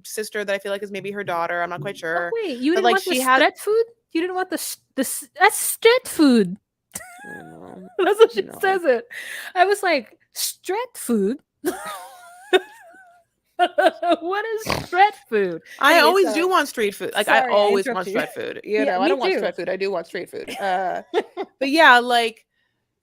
sister that I feel like is maybe her daughter. I'm not quite sure. Oh, wait, you didn't want the street food? You didn't want the that's street food. That's what she says it. I was like, street food? What is street food? I always do want street food. Like, sorry, I always want street food. I don't want street food. I do want street food. But yeah, like,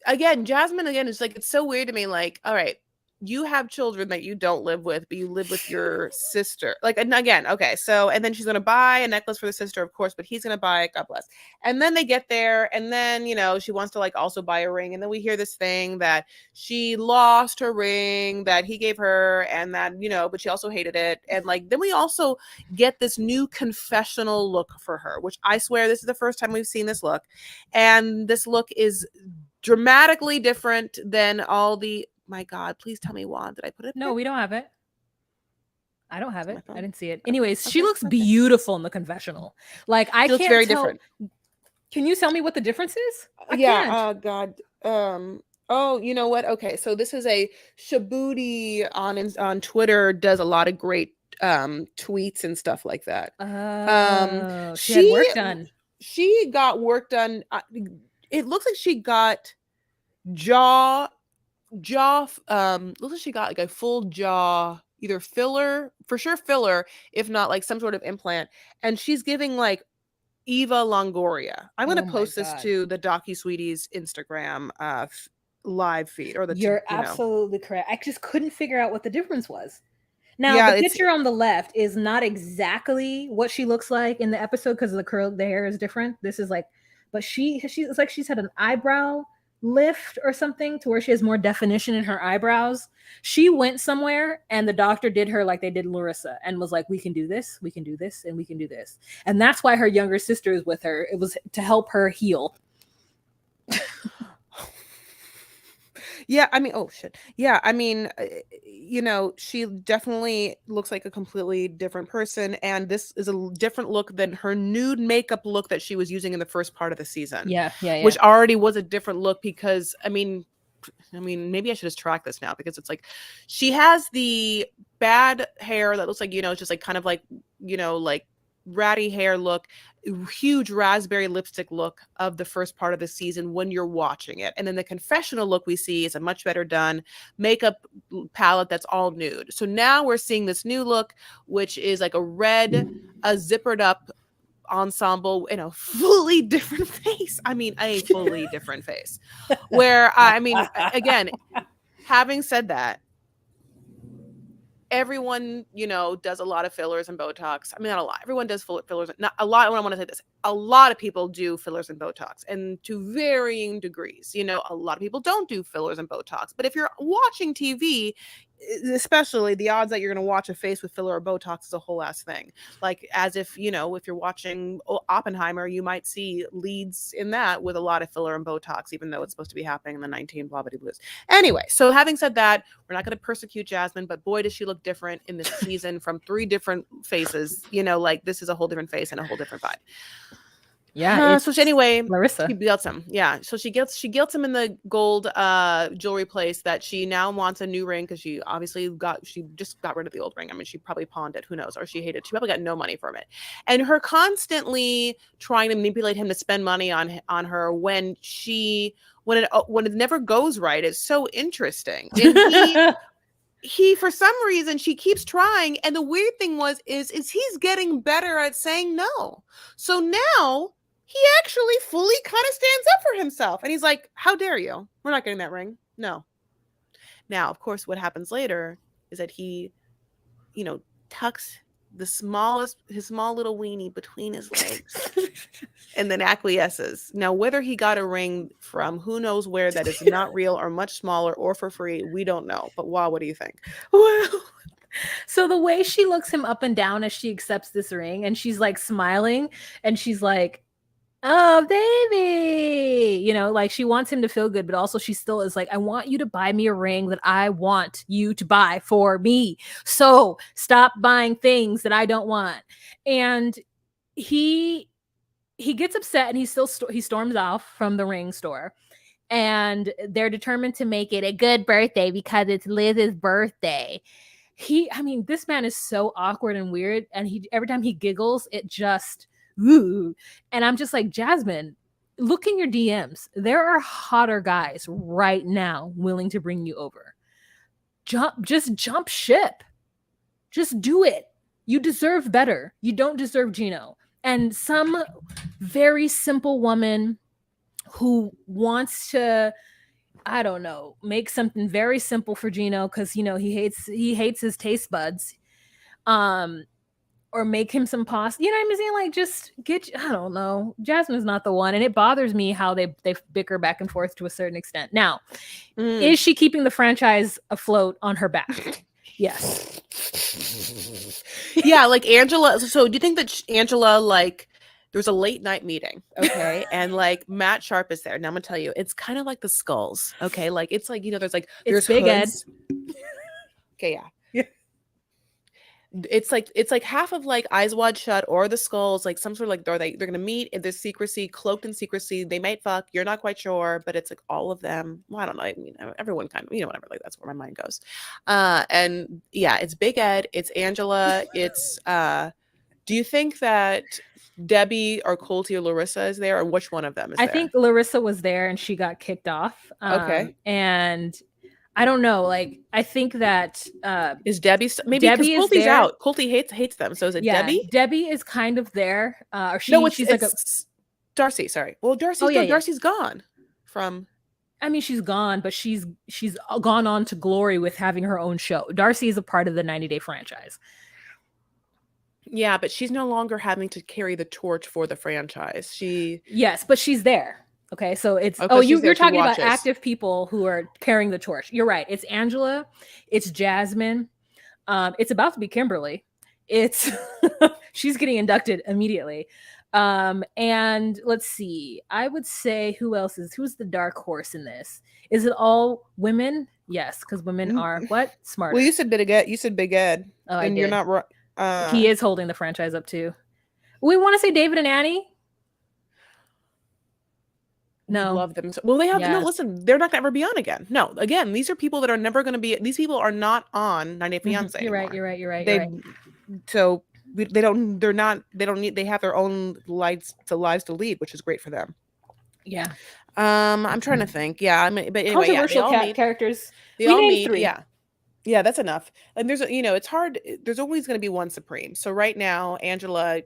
again, Jasmine, is like, it's so weird to me. Like, all right, you have children that you don't live with, but you live with your sister. Like, and again, okay, so, and then she's going to buy a necklace for the sister, of course, but he's going to buy it, God bless. And then they get there, and then, she wants to like also buy a ring. And then we hear this thing that she lost her ring that he gave her, and that, but she also hated it. And like, then we also get this new confessional look for her, which I swear this is the first time we've seen this look. And this look is dramatically different than all the, my God, please tell me, Juan, did I put it there? No, we don't have it. I don't have it. I didn't see it. Anyways, she looks beautiful in the confessional. Like, I can't very tell. Different. Can you tell me what the difference is? Oh God. Oh, you know what? Okay, so this is a Shabuti on Twitter, does a lot of great tweets and stuff like that. She had work done. She got work done. It looks like she got jaw looks like she got like a full jaw, either filler, for sure filler, if not like some sort of implant. And she's giving like Eva Longoria. I'm going to post this to the Docu Sweeties Instagram live feed, or the You're absolutely correct. I just couldn't figure out what the difference was. Now, Yeah, the it's picture on the left is not exactly what she looks like in the episode because the hair is different. This is like, but she it's like she's had an eyebrow lift or something to where she has more definition in her eyebrows. She went somewhere and the doctor did her like they did Larissa and was like, we can do this, we can do this, and we can do this. And that's why her younger sister is with her. It was to help her heal. Yeah, I mean, oh shit. Yeah, I mean, she definitely looks like a completely different person, and this is a different look than her nude makeup look that she was using in the first part of the season, Yeah, yeah, yeah. which already was a different look because, I mean, maybe I should just track this now because it's like she has the bad hair that looks like, just like kind of like, like ratty hair look, huge raspberry lipstick look of the first part of the season when you're watching it. And then the confessional look we see is a much better done makeup palette that's all nude. So now we're seeing this new look, which is like a red, a zippered up ensemble in a fully different face. I mean, a fully different face. Where, I mean, again, having said that, everyone, does a lot of fillers and Botox. I mean, not a lot. Everyone does fillers. Not a lot. I want to say this. A lot of people do fillers and Botox, and to varying degrees. A lot of people don't do fillers and Botox. But if you're watching TV, especially, the odds that you're going to watch a face with filler or Botox is a whole ass thing. Like, as if, if you're watching Oppenheimer, you might see leads in that with a lot of filler and Botox, even though it's supposed to be happening in the 19 blah blah blues. Anyway, so having said that, we're not going to persecute Jasmine, but boy, does she look different in this season from 3 different faces. Like, this is a whole different face and a whole different vibe. Yeah, So anyway, Larissa. she guilts him. Yeah, so she guilts him in the gold jewelry place that she now wants a new ring because she just got rid of the old ring. I mean, she probably pawned it, who knows, or she hated it. She probably got no money from it. And her constantly trying to manipulate him to spend money on her when it never goes right is so interesting. And he for some reason she keeps trying, and the weird thing is he's getting better at saying no. So now he actually fully kind of stands up for himself, and he's like, how dare you, we're not getting that ring, no. Now, of course, what happens later is that he tucks his small little weenie between his legs and then acquiesces. Now, whether he got a ring from who knows where that is not real or much smaller or for free, we don't know. But wow, what do you think? Well, so the way she looks him up and down as she accepts this ring, and she's like smiling, and she's like, oh baby, like she wants him to feel good, but also she still is like, I want you to buy me a ring that I want you to buy for me, so stop buying things that I don't want. And he gets upset, and he storms off from the ring store, and they're determined to make it a good birthday because it's Liz's birthday. This man is so awkward and weird, and every time he giggles, it just ooh. And I'm just like, Jasmine, look in your DMs. There are hotter guys right now willing to bring you over. Just jump ship. Just do it. You deserve better. You don't deserve Gino. And some very simple woman who wants to, I don't know, make something very simple for Gino because he hates his taste buds. Or make him some pasta. You know what I'm saying? Like, just I don't know. Jasmine's not the one. And it bothers me how they bicker back and forth to a certain extent. Now, is she keeping the franchise afloat on her back? Yes. Yeah, like Angela. So do you think that Angela, like, there's a late night meeting, okay? And like Matt Sharp is there. Now I'm gonna tell you, it's kind of like the Skulls, okay? Like, it's like, there's Big hoods. Ed. Okay, yeah. It's like half of like Eyes Wide Shut or the Skulls, like some sort of like they're gonna meet in this secrecy, cloaked in secrecy. They might fuck. You're not quite sure, but it's like all of them. Well, I don't know. I mean, everyone kind of, whatever. Like, that's where my mind goes. And yeah, it's Big Ed. It's Angela. It's do you think that Debbie or Colty or Larissa is there, or which one of them is there? I think Larissa was there and she got kicked off. Okay. And I don't know. Like, I think that is Debbie maybe because Colty's out. Colty hates them. So is it Debbie? Debbie is kind of there. Or she's like Darcy. Sorry. Well, Darcy's Darcy's gone from. I mean, she's gone, but she's gone on to glory with having her own show. Darcy is a part of the 90 Day franchise. Yeah, but she's no longer having to carry the torch for the franchise. Yes, but she's there. Okay, so it's Because she's you're there, she talking about watches. active people who are carrying the torch. You're right. It's Angela, it's Jasmine, it's about to be Kimberly. It's she's getting inducted immediately. And let's see. I would say who's the dark horse in this? Is it all women? Yes, because women are what? Smarter. Well, you said Big Ed. You said Big Ed. Oh, I and did. You're not right. He is holding the franchise up too. We want to say David and Annie. No. Love them. Well, they have no. Listen, they're not gonna ever be on again. No, again, these are people that are never going to be. These people are not on 90 Day Fiancé. You're right. You're right. You're right. You're right. So they don't. They're not. They don't need. They have their own lives to lead, which is great for them. Yeah. I'm trying to think. Yeah. I mean, but anyway, controversial characters. They all meet. 3. Yeah. Yeah, that's enough. And there's it's hard. There's always going to be one supreme. So right now, Angela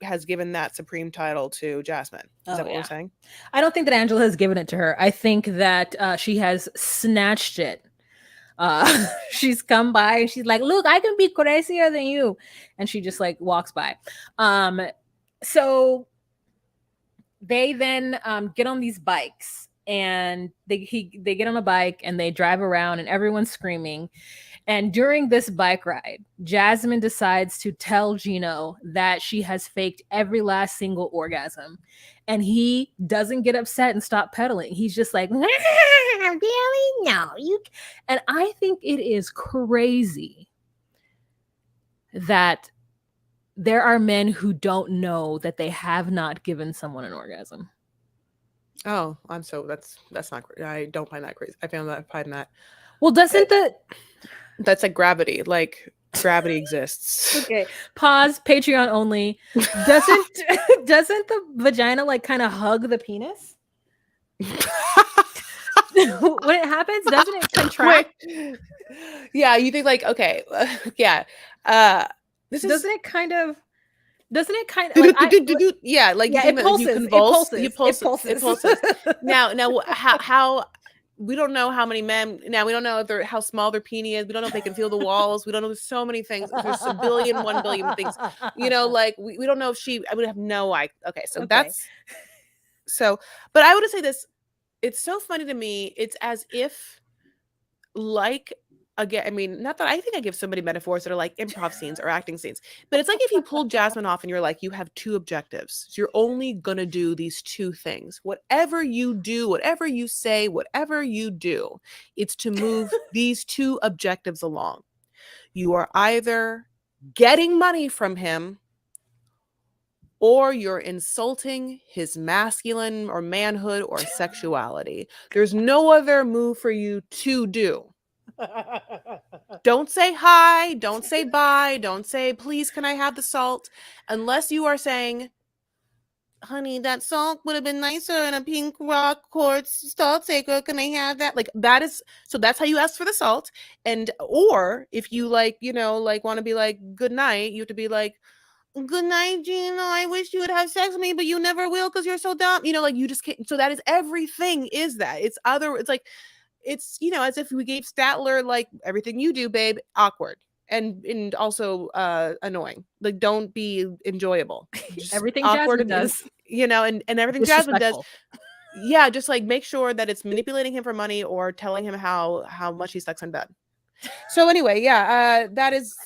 has given that supreme title to Jasmine. Is that what we're saying? I don't think that Angela has given it to her. I think that she has snatched it. She's come by and she's like, look, I can be crazier than you. And she just like walks by. So they then get on these bikes and they get on a bike and they drive around and everyone's screaming. And during this bike ride, Jasmine decides to tell Gino that she has faked every last single orgasm. And he doesn't get upset and stop pedaling. He's just like, really? No. And I think it is crazy that there are men who don't know that they have not given someone an orgasm. Oh, that's not great. I don't find that crazy. I find that. Well, that's like gravity. Like gravity exists. Okay. Pause. Patreon only. Doesn't the vagina like kind of hug the penis? When it happens, doesn't it contract? Yeah, you think like okay, yeah. Doesn't it kind of like yeah, like yeah, it pulses. You convulse. It pulses. Now, how we don't know how many men. Now we don't know if how small their penis is. We don't know if they can feel the walls. We don't know. There's so many things. There's 1 billion things. Like we don't know if I would have no idea. Okay, so that's so. But I would say this. It's so funny to me. It's as if, like, again, I mean, not that I think I give so many metaphors that are like improv scenes or acting scenes, but it's like if you pulled Jasmine off and you're like, you have 2 objectives. So you're only going to do these 2 things. Whatever you do, whatever you say, whatever you do, it's to move these 2 objectives along. You are either getting money from him or you're insulting his masculine or manhood or sexuality. There's no other move for you to do. Don't say hi, don't say bye, don't say please can I have the salt, unless you are saying, honey, that salt would have been nicer in a pink rock quartz salt shaker, can I have that? Like that's how you ask for the salt. And or if you like want to be like good night, you have to be like, good night, Gino, I wish you would have sex with me, but you never will because you're so dumb. Like you just can't. So that is everything is that. It's like it's as if we gave Statler like everything you do, babe, awkward and also annoying. Like don't be enjoyable. Just everything awkward Jasmine does. And everything Jasmine does. Yeah, just like make sure that it's manipulating him for money or telling him how much he sucks in bed. So anyway, yeah, that's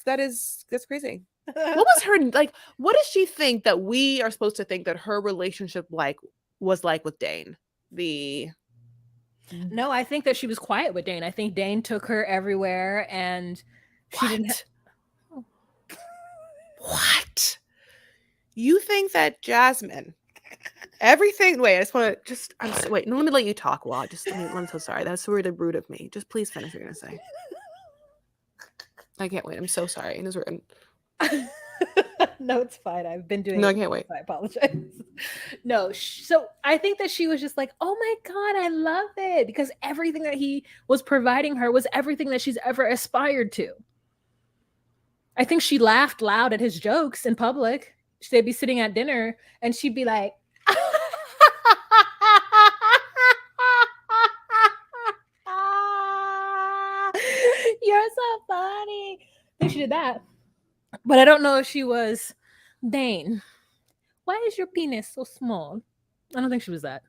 crazy. What was her like? What does she think that we are supposed to think that her relationship was like with Dane? No, I think that she was quiet with Dane. I think Dane took her everywhere, and she didn't. What? You think that Jasmine? Everything. Wait, I just want to wait. No, let me let you talk. I'm so sorry. That's really rude of me. Just please finish what you're gonna say. I can't wait. I'm so sorry. It is rude. No, it's fine. I've been doing I can't wait. I apologize. No, so I think that she was just like, oh my God, I love it. Because everything that he was providing her was everything that she's ever aspired to. I think she laughed loud at his jokes in public. They'd be sitting at dinner and she'd be like, did that. But I don't know if she was, Dane, why is your penis so small? I don't think she was that.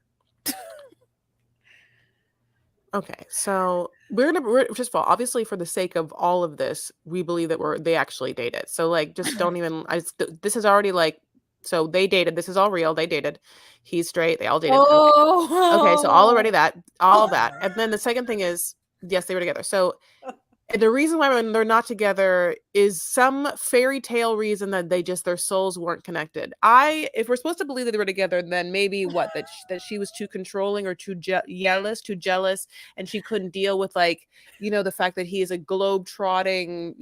Okay, so we're first of all, obviously for the sake of all of this, we believe that they actually dated. So like, just don't even. This is already like, so they dated. This is all real. They dated. He's straight. They all dated. Okay, so already all of that, and then the second thing is, yes, they were together. So the reason why they're not together is some fairy tale reason that their souls weren't connected. If we're supposed to believe that they were together, then maybe that she was too controlling or too jealous, and she couldn't deal with, like, the fact that he is a globe trotting,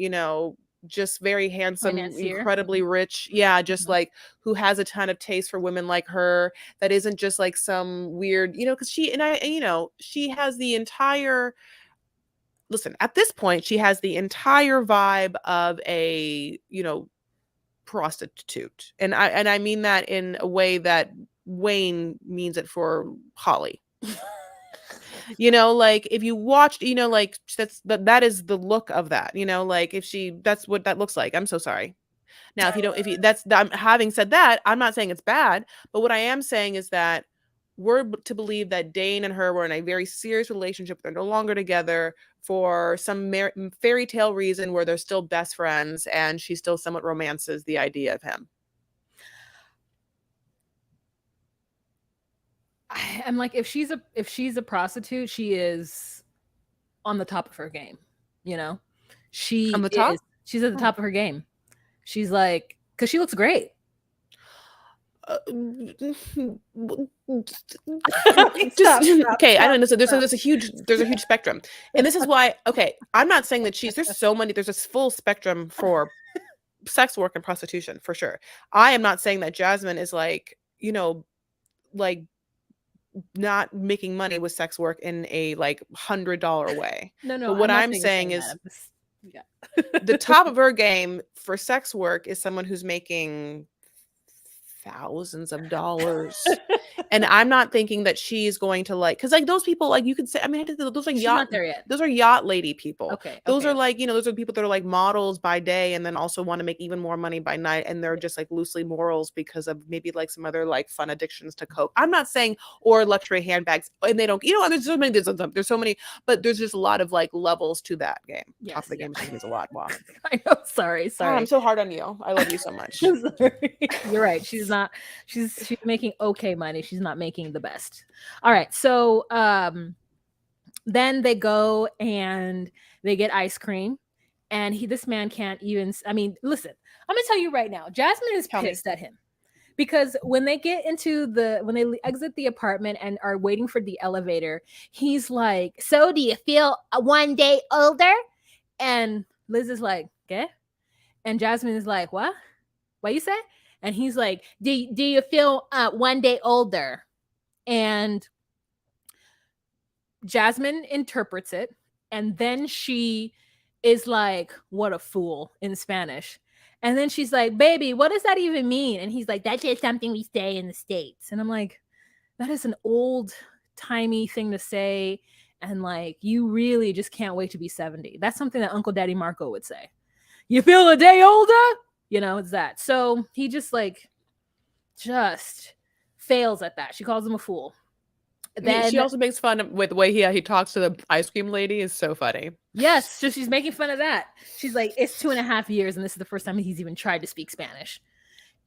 just very handsome, Financier. incredibly rich, yeah, just like, who has a ton of taste for women like her, that isn't just like some weird, because she has the entire. Listen, at this point, she has the entire vibe of a, prostitute. And I mean that in a way that Wayne means it for Holly. Like, if you watched, like, that is the look of that, like, that's what that looks like. I'm so sorry. Now, having said that, I'm not saying it's bad, but what I am saying is that we're to believe that Dane and her were in a very serious relationship. They're no longer together for some fairy tale reason where they're still best friends, and she still somewhat romances the idea of him. I'm like, if she's a prostitute, she is on the top of her game. On the top? She's at the top of her game. She's like, because she looks great. Okay, I don't know. So there's a huge spectrum, and this is why. Okay, I'm not saying that there's this full spectrum for sex work and prostitution, for sure. I am not saying that Jasmine is like, like, not making money with sex work in a like $100 way. No, but what I'm saying is, yeah. the top of her game for sex work is someone who's making thousands of dollars. And I'm not thinking that she's going to, like, because like those people, like, you could say, I mean, those like She's yacht, not there yet. Those are yacht lady people. Okay. Those are like, those are people that are like models by day and then also want to make even more money by night, and they're just like loosely morals because of maybe like some other like fun addictions to coke. I'm not saying, or luxury handbags, and they don't, there's so many, but there's just a lot of like levels to that game. Yes, Top of the game is a lot. Wow. I know. Sorry. Oh, I'm so hard on you. I love you so much. You're right. She's making okay money. She's not making the best. All right. So then they go and they get ice cream, and this man can't even, I mean, listen, I'm gonna tell you right now, Jasmine is pissed at him, because when they when they exit the apartment and are waiting for the elevator, he's like, so do you feel one day older? And Liz is like, okay. And Jasmine is like, what you say? And he's like, do you feel one day older? And Jasmine interprets it, and then she is like, what a fool, in Spanish. And then she's like, baby, what does that even mean? And he's like, that's just something we say in the States. And I'm like, that is an old timey thing to say. And like, you really just can't wait to be 70. That's something that Uncle Daddy Marco would say. You feel a day older? It's that. So he just fails at that. She calls him a fool. Then she also makes fun with the way he talks to the ice cream lady. Is so funny. Yes, so she's making fun of that. She's like, it's 2.5 years, and this is the first time he's even tried to speak Spanish.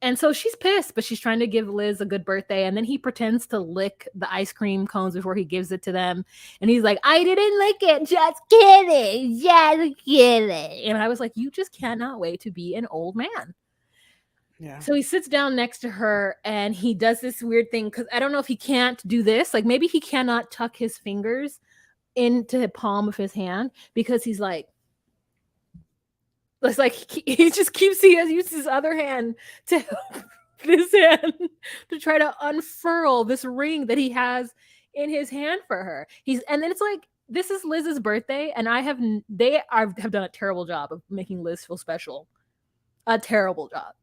And so she's pissed, but she's trying to give Liz a good birthday. And then he pretends to lick the ice cream cones before he gives it to them. And he's like, I didn't lick it. Just kidding. Just kidding. And I was like, you just cannot wait to be an old man. Yeah. So he sits down next to her and he does this weird thing, because I don't know if he can't do this. Like, maybe he cannot tuck his fingers into the palm of his hand, because he's like, it's like he just keeps, he has used his other hand to help this hand to try to unfurl this ring that he has in his hand for her. And then it's like, this is Liz's birthday, and they have done a terrible job of making Liz feel special. A terrible job.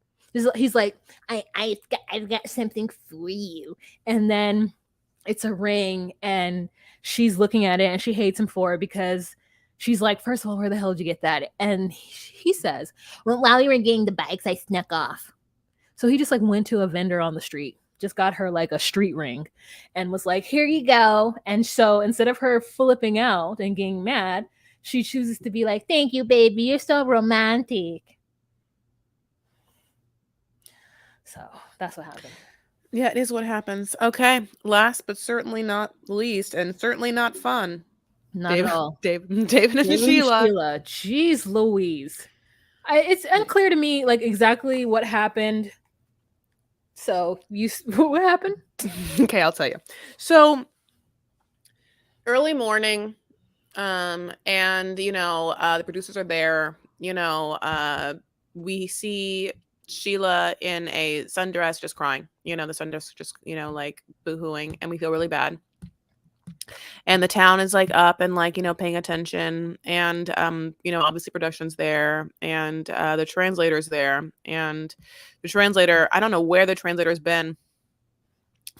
He's like, I've got something for you. And then it's a ring, and she's looking at it and she hates him for it, because she's like, first of all, where the hell did you get that? And he says, well, while you were getting the bikes, I snuck off. So he just like went to a vendor on the street, just got her like a street ring and was like, here you go. And so instead of her flipping out and getting mad, she chooses to be like, thank you, baby. You're so romantic. So that's what happened. Yeah, it is what happens. Okay, last but certainly not least, and certainly not fun. Not at all. David and David and Sheila. Sheila. Jeez Louise. It's unclear to me like exactly what happened. So what happened? Okay, I'll tell you. So early morning, and the producers are there. We see Sheila in a sundress just crying. The sundress just like boohooing, and we feel really bad. And the town is like up and like paying attention, and obviously production's there, and the translator's there, and the translator, I don't know where the translator's been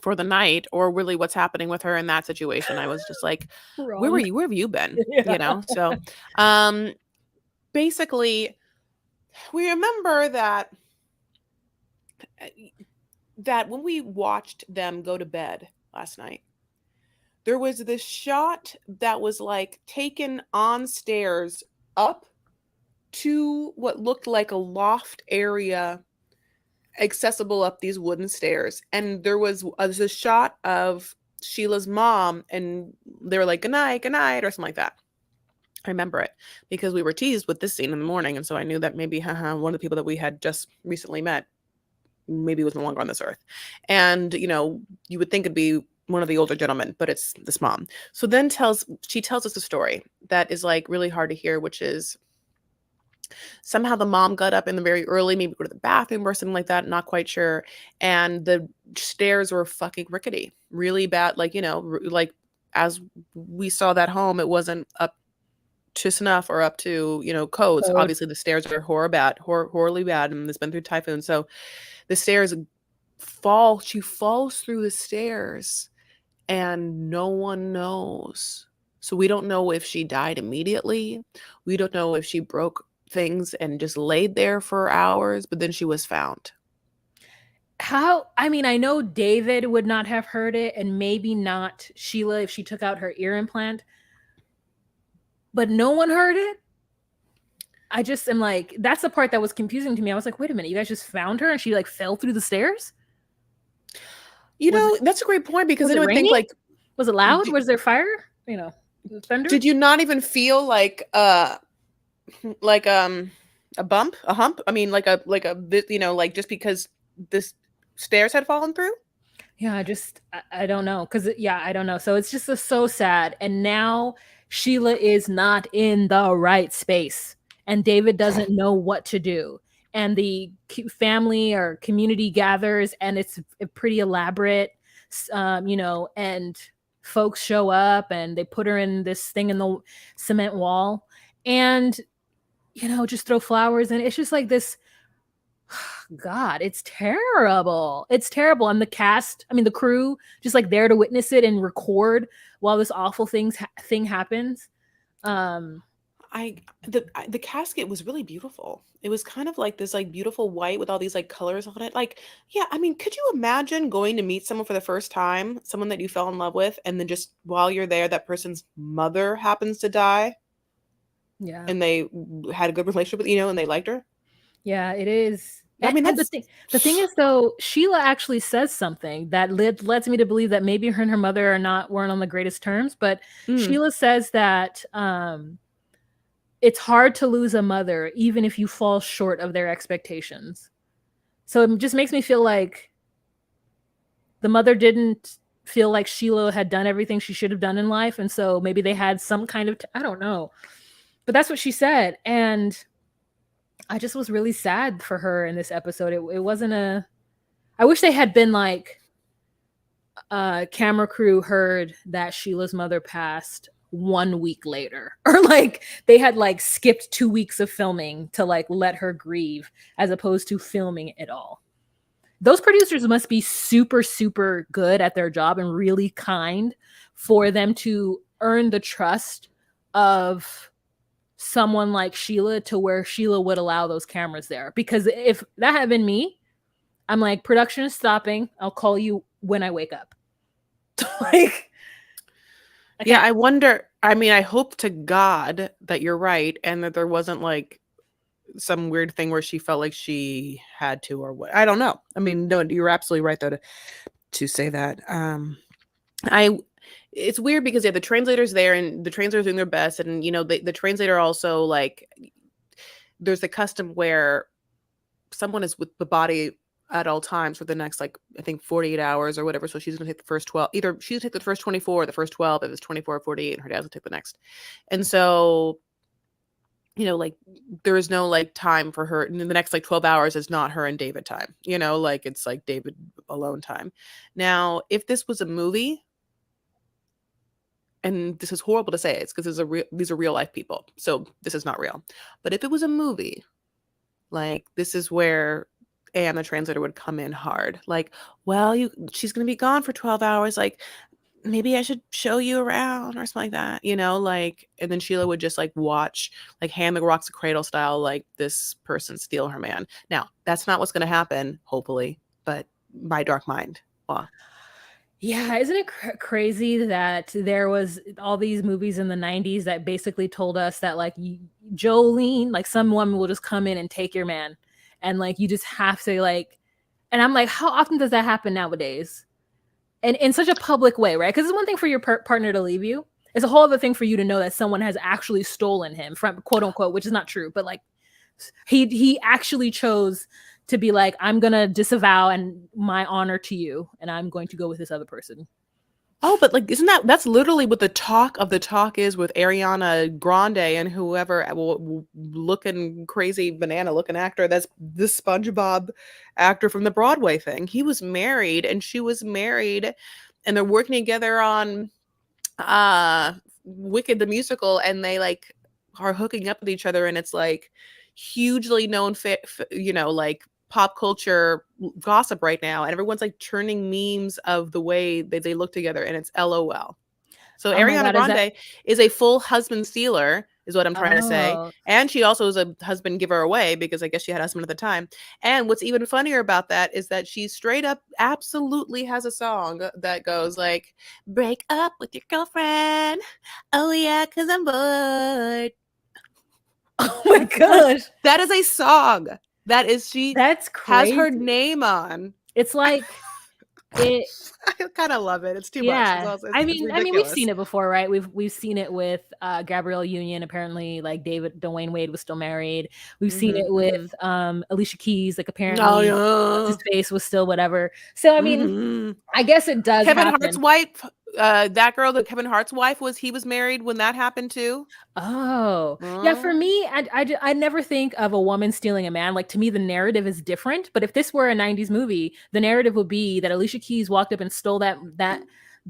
for the night or really what's happening with her in that situation. I was just like, where were you? Where have you been? Yeah. So basically we remember that when we watched them go to bed last night, there was this shot that was like taken on stairs up to what looked like a loft area accessible up these wooden stairs. And there was a shot of Sheila's mom, and they were like, good night, or something like that. I remember it because we were teased with this scene in the morning. And so I knew that maybe one of the people that we had just recently met maybe was no longer on this earth. And, you would think it'd be one of the older gentlemen, but it's this mom. So then she tells us a story that is like really hard to hear, which is somehow the mom got up in the very early, maybe go to the bathroom or something like that, not quite sure. And the stairs were fucking rickety, really bad. Like, like as we saw that home, it wasn't up to snuff or up to, codes. Obviously the stairs are horribly bad, and it's been through typhoon. So the stairs she falls through the stairs and no one knows. So we don't know if she died immediately. We don't know if she broke things and just laid there for hours, but then she was found. I know David would not have heard it, and maybe not Sheila if she took out her ear implant, but no one heard it. I just am like, that's the part that was confusing to me. I was like, wait a minute, you guys just found her and she like fell through the stairs? That's a great point, because then I would think like, was it loud? Was there fire? Thunder? Did you not even feel like a bump, a hump? I mean, like just because this stairs had fallen through? Yeah, I don't know. I don't know. So it's just so sad. And now Sheila is not in the right space, and David doesn't know what to do. And the family or community gathers, and it's pretty elaborate, and folks show up and they put her in this thing in the cement wall and, just throw flowers. And it's just like this, God, it's terrible. It's terrible. And the crew just like there to witness it and record while this awful thing happens. The casket was really beautiful. It was kind of like this like beautiful white with all these like colors on it. Like, yeah, I mean, could you imagine going to meet someone for the first time, someone that you fell in love with, and then just while you're there, that person's mother happens to die? Yeah. And they had a good relationship with, and they liked her? Yeah, it is. I mean, the thing is, though, Sheila actually says something that led me to believe that maybe her and her mother weren't on the greatest terms. But Sheila says that it's hard to lose a mother, even if you fall short of their expectations. So it just makes me feel like the mother didn't feel like Sheila had done everything she should have done in life. And so maybe they had some kind of, I don't know. But that's what she said. And I just was really sad for her in this episode. It wasn't I wish they had been like, camera crew heard that Sheila's mother passed 1 week later, or like they had like skipped 2 weeks of filming to like let her grieve, as opposed to filming it all. Those producers must be super, super good at their job and really kind for them to earn the trust of someone like Sheila to where Sheila would allow those cameras there. Because if that had been me, I'm like, production is stopping. I'll call you when I wake up. Like, I Yeah, can't. I wonder. I mean, I hope to God that you're right and that there wasn't like some weird thing where she felt like she had to or what. I don't know. I mean, no, you're absolutely right though to say that. I it's weird because yeah, the translator's there and the translator's doing their best, and you know, the translator also like there's a custom where someone is with the body at all times for the next like I think 48 hours or whatever. So she's gonna take the first 12. Either she's gonna take the first 24 or the first 12 if it's 24 or 48, and her dad's gonna take the next. And so, you know, like there is no like time for her. And the next like 12 hours is not her and David time. You know, like it's like David alone time. Now, if this was a movie, and this is horrible to say, it's because these are real life people, so this is not real. But if it was a movie, like this is where and the translator would come in hard. Like, well, she's gonna be gone for 12 hours. Like, maybe I should show you around or something like that, you know, like, and then Sheila would just like watch, like hand the rocks to cradle style, like this person steal her man. Now, that's not what's gonna happen, hopefully, but my dark mind. Well, Yeah, isn't it crazy that there was all these movies in the 90s that basically told us that like Jolene, like some woman will just come in and take your man, and like you just have to like, and I'm like, how often does that happen nowadays? And in such a public way, right? Because it's one thing for your partner to leave you. It's a whole other thing for you to know that someone has actually stolen him from quote unquote, which is not true, but like he actually chose to be like, I'm gonna disavow and my honor to you, and I'm going to go with this other person. oh, but like, isn't that's literally what the talk of the talk is with Ariana Grande and whoever looking crazy banana looking actor that's the SpongeBob actor from the Broadway thing. He was married and she was married, and they're working together on Wicked the musical, and they like are hooking up with each other, and it's like hugely known you know, like pop culture gossip right now, and everyone's like churning memes of the way they look together, and it's LOL. So Oh my Ariana god, is that? Grande is a full husband stealer, is what I'm trying to say. Oh, And she also is a husband giver away because I guess she had a husband at the time. And what's even funnier about that is that she straight up absolutely has a song that goes like, break up with your girlfriend. Oh yeah, because I'm bored. oh my gosh, That is a song. That is, she that's has her crazy. name on. It's like it. I kind of love it. It's too much. Yeah, It's I mean, we've ridiculous. seen it before, right? We've seen it with Gabrielle Union. Apparently, like Dwayne Wade was still married. We've seen Hmm. it with Hmm. Alicia Keys. Like Oh apparently, what's his yeah. face was still whatever. So I mean, Hmm. I guess it does Kevin Hart's happen. wife, that girl that Kevin Hart's wife was, he was married when that happened too. Oh, yeah. For Mm. me, I never think of a woman stealing a man. Like to me, the narrative is different. But if this were a '90s movie, the narrative would be that Alicia Keys walked up and stole that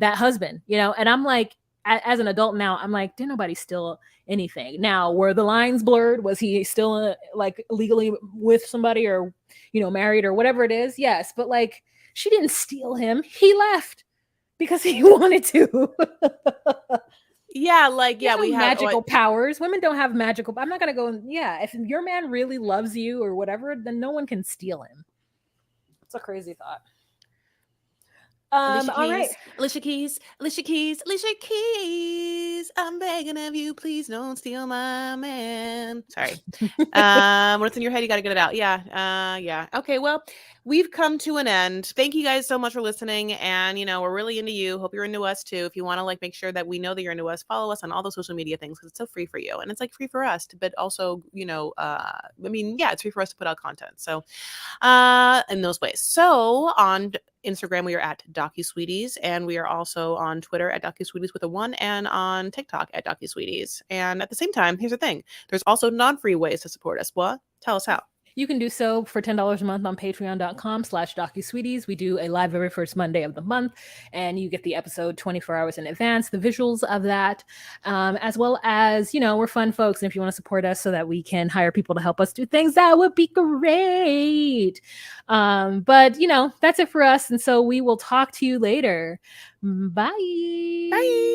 husband. You know, and I'm like, as an adult now, I'm like, did nobody steal anything? Now, were the lines blurred? Was he still like legally with somebody, or married or whatever it is? Yes, but like she didn't steal him. He left because he wanted to. Yeah, like He yeah, has we no have magical powers. Women don't have magical. I'm not gonna go. Yeah, if your man really loves you or whatever, then no one can steal him. It's a crazy thought. Alicia All right. Keys, Alicia Keys, Alicia Keys, Alicia Keys. I'm begging of you, please don't steal my man. Sorry. When it's in your head, you got to get it out. Yeah. Yeah. Okay. Well, we've come to an end. Thank you guys so much for listening. And, we're really into you. Hope you're into us too. If you want to like make sure that we know that you're into us, follow us on all the social media things because it's so free for you. And it's like free for us, but also, I mean, yeah, it's free for us to put out content. So, in those ways. So on Instagram, we are at DocuSweeties, and we are also on Twitter at DocuSweeties with a 1, and on TikTok at DocuSweeties. And at the same time, here's the thing. There's also non-free ways to support us. What? Tell us how. You can do so for $10 a month on patreon.com/DocuSweeties. We do a live every first Monday of the month, and you get the episode 24 hours in advance, the visuals of that, as well as, we're fun folks. And if you want to support us so that we can hire people to help us do things, that would be great. But, that's it for us. And so we will talk to you later. Bye. Bye.